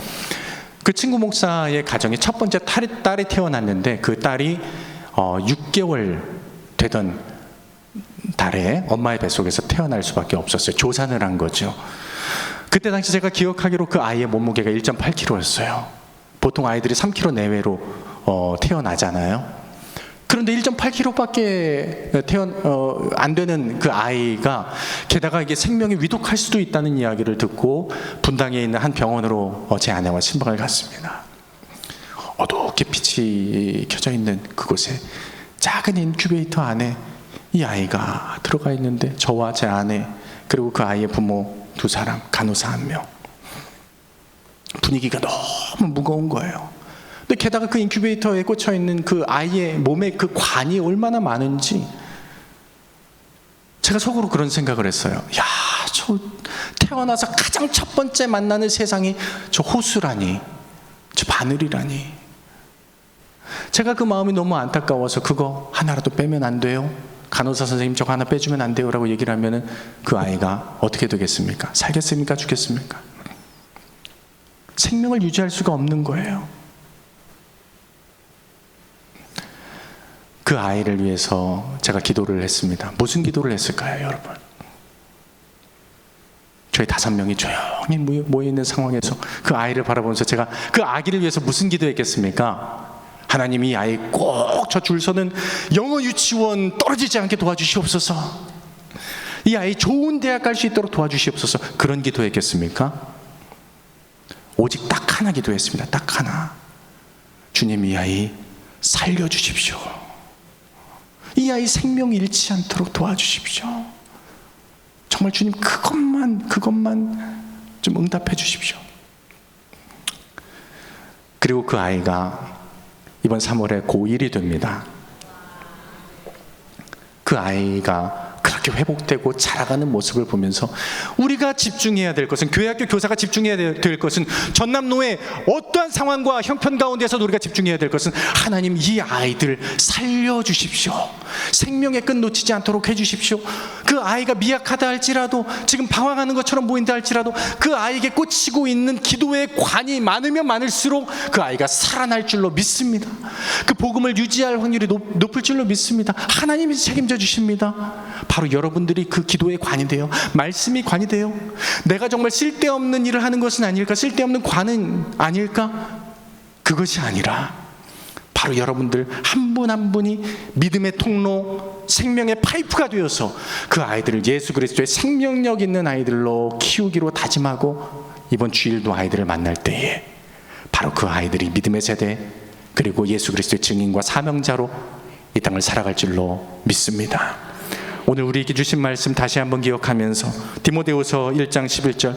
S3: 그 친구 목사의 가정에 첫 번째 딸이 태어났는데, 그 딸이 6개월 되던 달에 엄마의 뱃속에서 태어날 수밖에 없었어요. 조산을 한 거죠. 그때 당시 제가 기억하기로 그 아이의 몸무게가 1.8kg였어요. 보통 아이들이 3kg 내외로 태어나잖아요. 그런데 1.8kg밖에 안 되는 그 아이가, 게다가 이게 생명이 위독할 수도 있다는 이야기를 듣고 분당에 있는 한 병원으로 제 아내와 신방을 갔습니다. 어둡게 빛이 켜져 있는 그곳에 작은 인큐베이터 안에 이 아이가 들어가 있는데, 저와 제 아내 그리고 그 아이의 부모 2사람, 간호사 1명. 분위기가 너무 무거운 거예요. 근데 게다가 그 인큐베이터에 꽂혀 있는 그 아이의 몸에 그 관이 얼마나 많은지 제가 속으로 그런 생각을 했어요. 야, 저 태어나서 가장 첫 번째 만나는 세상이 저 호수라니, 저 바늘이라니. 제가 그 마음이 너무 안타까워서 그거 하나라도 빼면 안 돼요? 간호사 선생님 저거 하나 빼주면 안 돼요? 라고 얘기를 하면은 그 아이가 어떻게 되겠습니까? 살겠습니까? 죽겠습니까? 생명을 유지할 수가 없는 거예요. 그 아이를 위해서 제가 기도를 했습니다. 무슨 기도를 했을까요, 여러분? 저희 5명이 조용히 모여있는 상황에서 그 아이를 바라보면서 제가 그 아기를 위해서 무슨 기도했겠습니까? 하나님, 이 아이 꼭 저 줄 서는 영어 유치원 떨어지지 않게 도와주시옵소서. 이 아이 좋은 대학 갈 수 있도록 도와주시옵소서. 그런 기도했겠습니까? 오직 딱 하나 기도했습니다. 딱 하나. 주님, 이 아이 살려주십시오. 이 아이 생명 잃지 않도록 도와주십시오. 정말 주님, 그것만 좀 응답해 주십시오. 그리고 그 아이가 이번 3월에 고1이 됩니다. 그 아이가 그렇게 회복되고 자라가는 모습을 보면서 우리가 집중해야 될 것은, 교회학교 교사가 집중해야 될 것은, 전남로의 어떠한 상황과 형편 가운데서도 우리가 집중해야 될 것은, 하나님, 이 아이들 살려주십시오. 생명의 끈 놓치지 않도록 해주십시오. 그 아이가 미약하다 할지라도, 지금 방황하는 것처럼 보인다 할지라도, 그 아이에게 꽂히고 있는 기도의 관이 많으면 많을수록 그 아이가 살아날 줄로 믿습니다. 그 복음을 유지할 확률이 높을 줄로 믿습니다. 하나님이 책임져 주십니다. 바로 여러분들이 그 기도의 관이 돼요. 말씀이 관이 돼요. 내가 정말 쓸데없는 일을 하는 것은 아닐까? 쓸데없는 관은 아닐까? 그것이 아니라 바로 여러분들 한 분 한 분이 믿음의 통로, 생명의 파이프가 되어서 그 아이들을 예수 그리스도의 생명력 있는 아이들로 키우기로 다짐하고, 이번 주일도 아이들을 만날 때에 바로 그 아이들이 믿음의 세대, 그리고 예수 그리스도의 증인과 사명자로 이 땅을 살아갈 줄로 믿습니다. 오늘 우리에게 주신 말씀 다시 한번 기억하면서 디모데후서 1장 11절,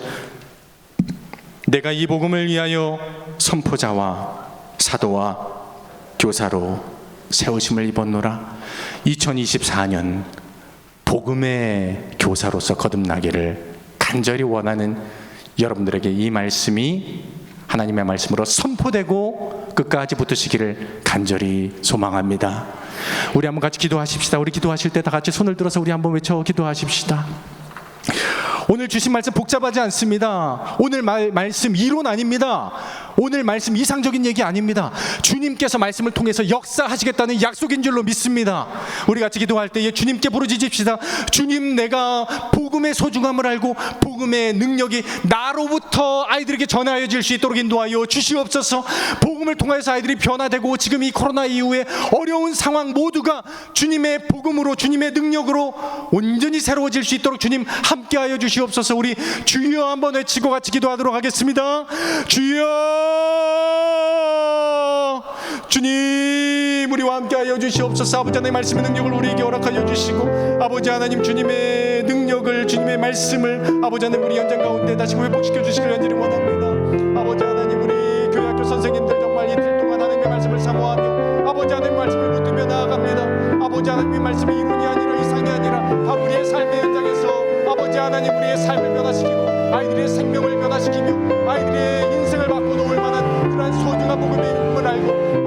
S3: 내가 이 복음을 위하여 선포자와 사도와 교사로 세우심을 입었노라. 2024년 복음의 교사로서 거듭나기를 간절히 원하는 여러분들에게 이 말씀이 하나님의 말씀으로 선포되고 끝까지 붙으시기를 간절히 소망합니다. 우리 한번 같이 기도하십시다. 우리 기도하실 때 다 같이 손을 들어서 우리 한번 외쳐 기도하십시다. 오늘 주신 말씀 복잡하지 않습니다. 오늘 말씀 이론 아닙니다. 오늘 말씀 이상적인 얘기 아닙니다. 주님께서 말씀을 통해서 역사하시겠다는 약속인 줄로 믿습니다. 우리 같이 기도할 때에 주님께 부르짖읍시다. 주님, 내가 복음의 소중함을 알고 복음의 능력이 나로부터 아이들에게 전하여질 수 있도록 인도하여 주시옵소서. 복음을 통해서 아이들이 변화되고 지금 이 코로나 이후에 어려운 상황 모두가 주님의 복음으로, 주님의 능력으로 온전히 새로워질 수 있도록 주님 함께하여 주시옵소서. 우리 주여 한번 외치고 같이 기도하도록 하겠습니다. 주여, 주님, 우리와 함께하여 주시옵소서. 아버지 하나님의 말씀의 능력을 우리에게 허락하여 주시고, 아버지 하나님 주님의 능력을, 주님의 말씀을 아버지 하나님 우리 현장 가운데 다시 회복시켜 주시길 간절히 원합니다. 아버지 하나님, 우리 교회학교 선생님들 정말 이틀 동안 하나님의 말씀을 사모하며 아버지 하나님의 말씀을 붙들며 나아갑니다. 아버지 하나님의 말씀이 이론이 아니라 이상이 아니라 바로 우리의 삶의 현장에서 아버지 하나님 우리의 삶을 변화시키고 아이들의 생명을 변화시키며 아이들의 인생을 바꿔놓을 만한 그러한 소중한 복음의 임무를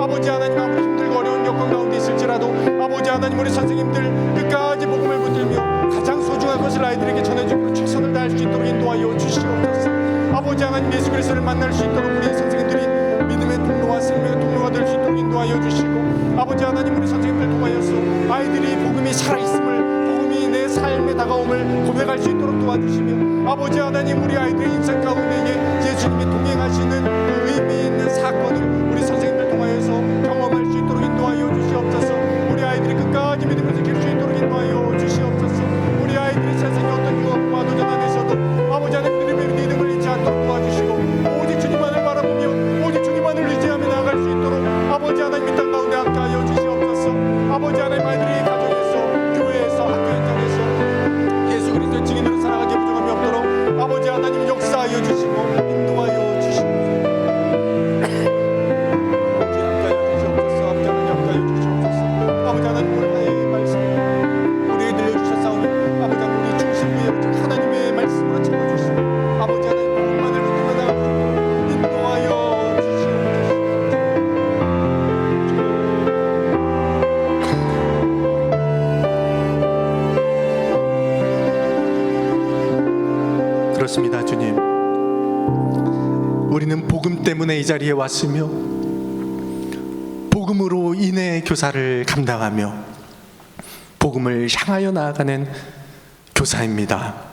S4: 아버지 하나님, 아무리 힘들고 어려운 여건 가운데 있을지라도 아버지 하나님, 우리 선생님들 끝까지 복음을 붙들며 가장 소중한 것을 아이들에게 전해주기로 최선을 다할 수 있도록 인도하여 주시옵소서. 아버지 하나님, 예수 그리스도를 만날 수 있도록 우리 선생님들이 믿음의 통로와 생명의 통로가 될 수 있도록 인도하여 주시고, 아버지 하나님, 우리 선생님들 통하여서 아이들이 복음이 살아있음을, 복음이 내 삶에 다가옴을 고백할 수 있도록 도와주시며, 아버지 하나님, 우리 아이들의 인생 가운데에 예수님이 동행하시는 그 의미 있는 사건을 우리 선생님들 통하여서 경험할 수 있도록 인도하여 주시옵소서. 우리 아이들이 끝까지 믿음을 지킬 수 있도록 인도하여 주시옵소서. 우리 아이들이 세상의 어떤 유혹과 도전 안에서도 아버지 하나님 믿음을 잃지 않도록 도와주시고, 오직 주님만을 바라보며 오직 주님만을 의지하며 나아갈 수 있도록 아버지 하나님 이 땅 가운데 함께하여 주시옵소서. 아버지 하나님, 아이들이 가정에서, 교회에서, 학교 현장에서 예수 그리스도의 증인으로 살아가기 부족함이 없도록 아버지 하나님 역사하여 주시고 인도하여 주시옵소서. 아버지 함께하여 주시옵소서. 함께하여 주시옵소서. 아버지 하나님, 오늘 하나님의 말씀 우리에게 들려주셨사오니 아버지 하나님, 우리 중심부에 오직 하나님의 말씀으로 채워주시고 아버지 하나님 복음만을 붙들어 나갈 수 있도록 인도하여 주시옵소서. 그렇습니다, 주님. 우리는 복음 때문에 이 자리에 왔으며 복음으로 인해 교사를 감당하며 복음을 향하여 나아가는 교사입니다.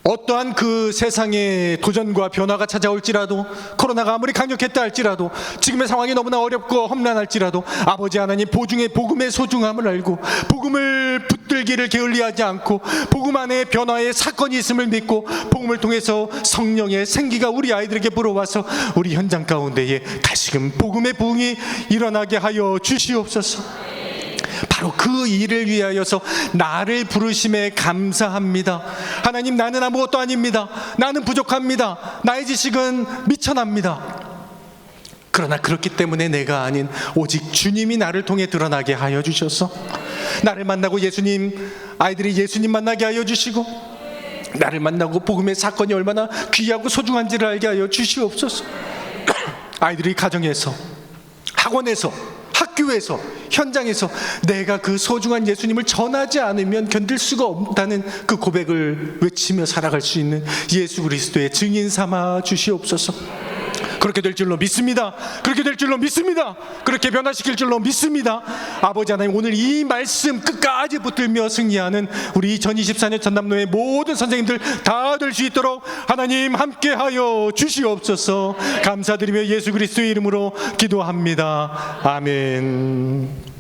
S4: 어떠한 그 세상의 도전과 변화가 찾아올지라도, 코로나가 아무리 강력했다 할지라도, 지금의 상황이 너무나 어렵고 험난할지라도 아버지 하나님, 보중의 복음의 소중함을 알고 복음을 붙들기를 게을리하지 않고 복음 안에 변화의 사건이 있음을 믿고 복음을 통해서 성령의 생기가 우리 아이들에게 불어와서 우리 현장 가운데에 다시금 복음의 부흥이 일어나게 하여 주시옵소서. 바로 그 일을 위하여서 나를 부르심에 감사합니다. 하나님, 나는 아무것도 아닙니다. 나는 부족합니다. 나의 지식은 미천합니다. 그러나 그렇기 때문에 내가 아닌 오직 주님이 나를 통해 드러나게 하여 주셔서 나를 만나고 아이들이 예수님 만나게 하여 주시고, 나를 만나고 복음의 사건이 얼마나 귀하고 소중한지를 알게 하여 주시옵소서. 아이들이 가정에서, 학원에서, 학교에서, 현장에서 내가 그 소중한 예수님을 전하지 않으면 견딜 수가 없다는 그 고백을 외치며 살아갈 수 있는 예수 그리스도의 증인 삼아 주시옵소서. 그렇게 될 줄로 믿습니다. 그렇게 될 줄로 믿습니다. 그렇게 변화시킬 줄로 믿습니다. 아버지 하나님, 오늘 이 말씀 끝까지 붙들며 승리하는 우리 2024년 전남로의 모든 선생님들 다 될 수 있도록 하나님 함께하여 주시옵소서. 감사드리며 예수 그리스도의 이름으로 기도합니다. 아멘.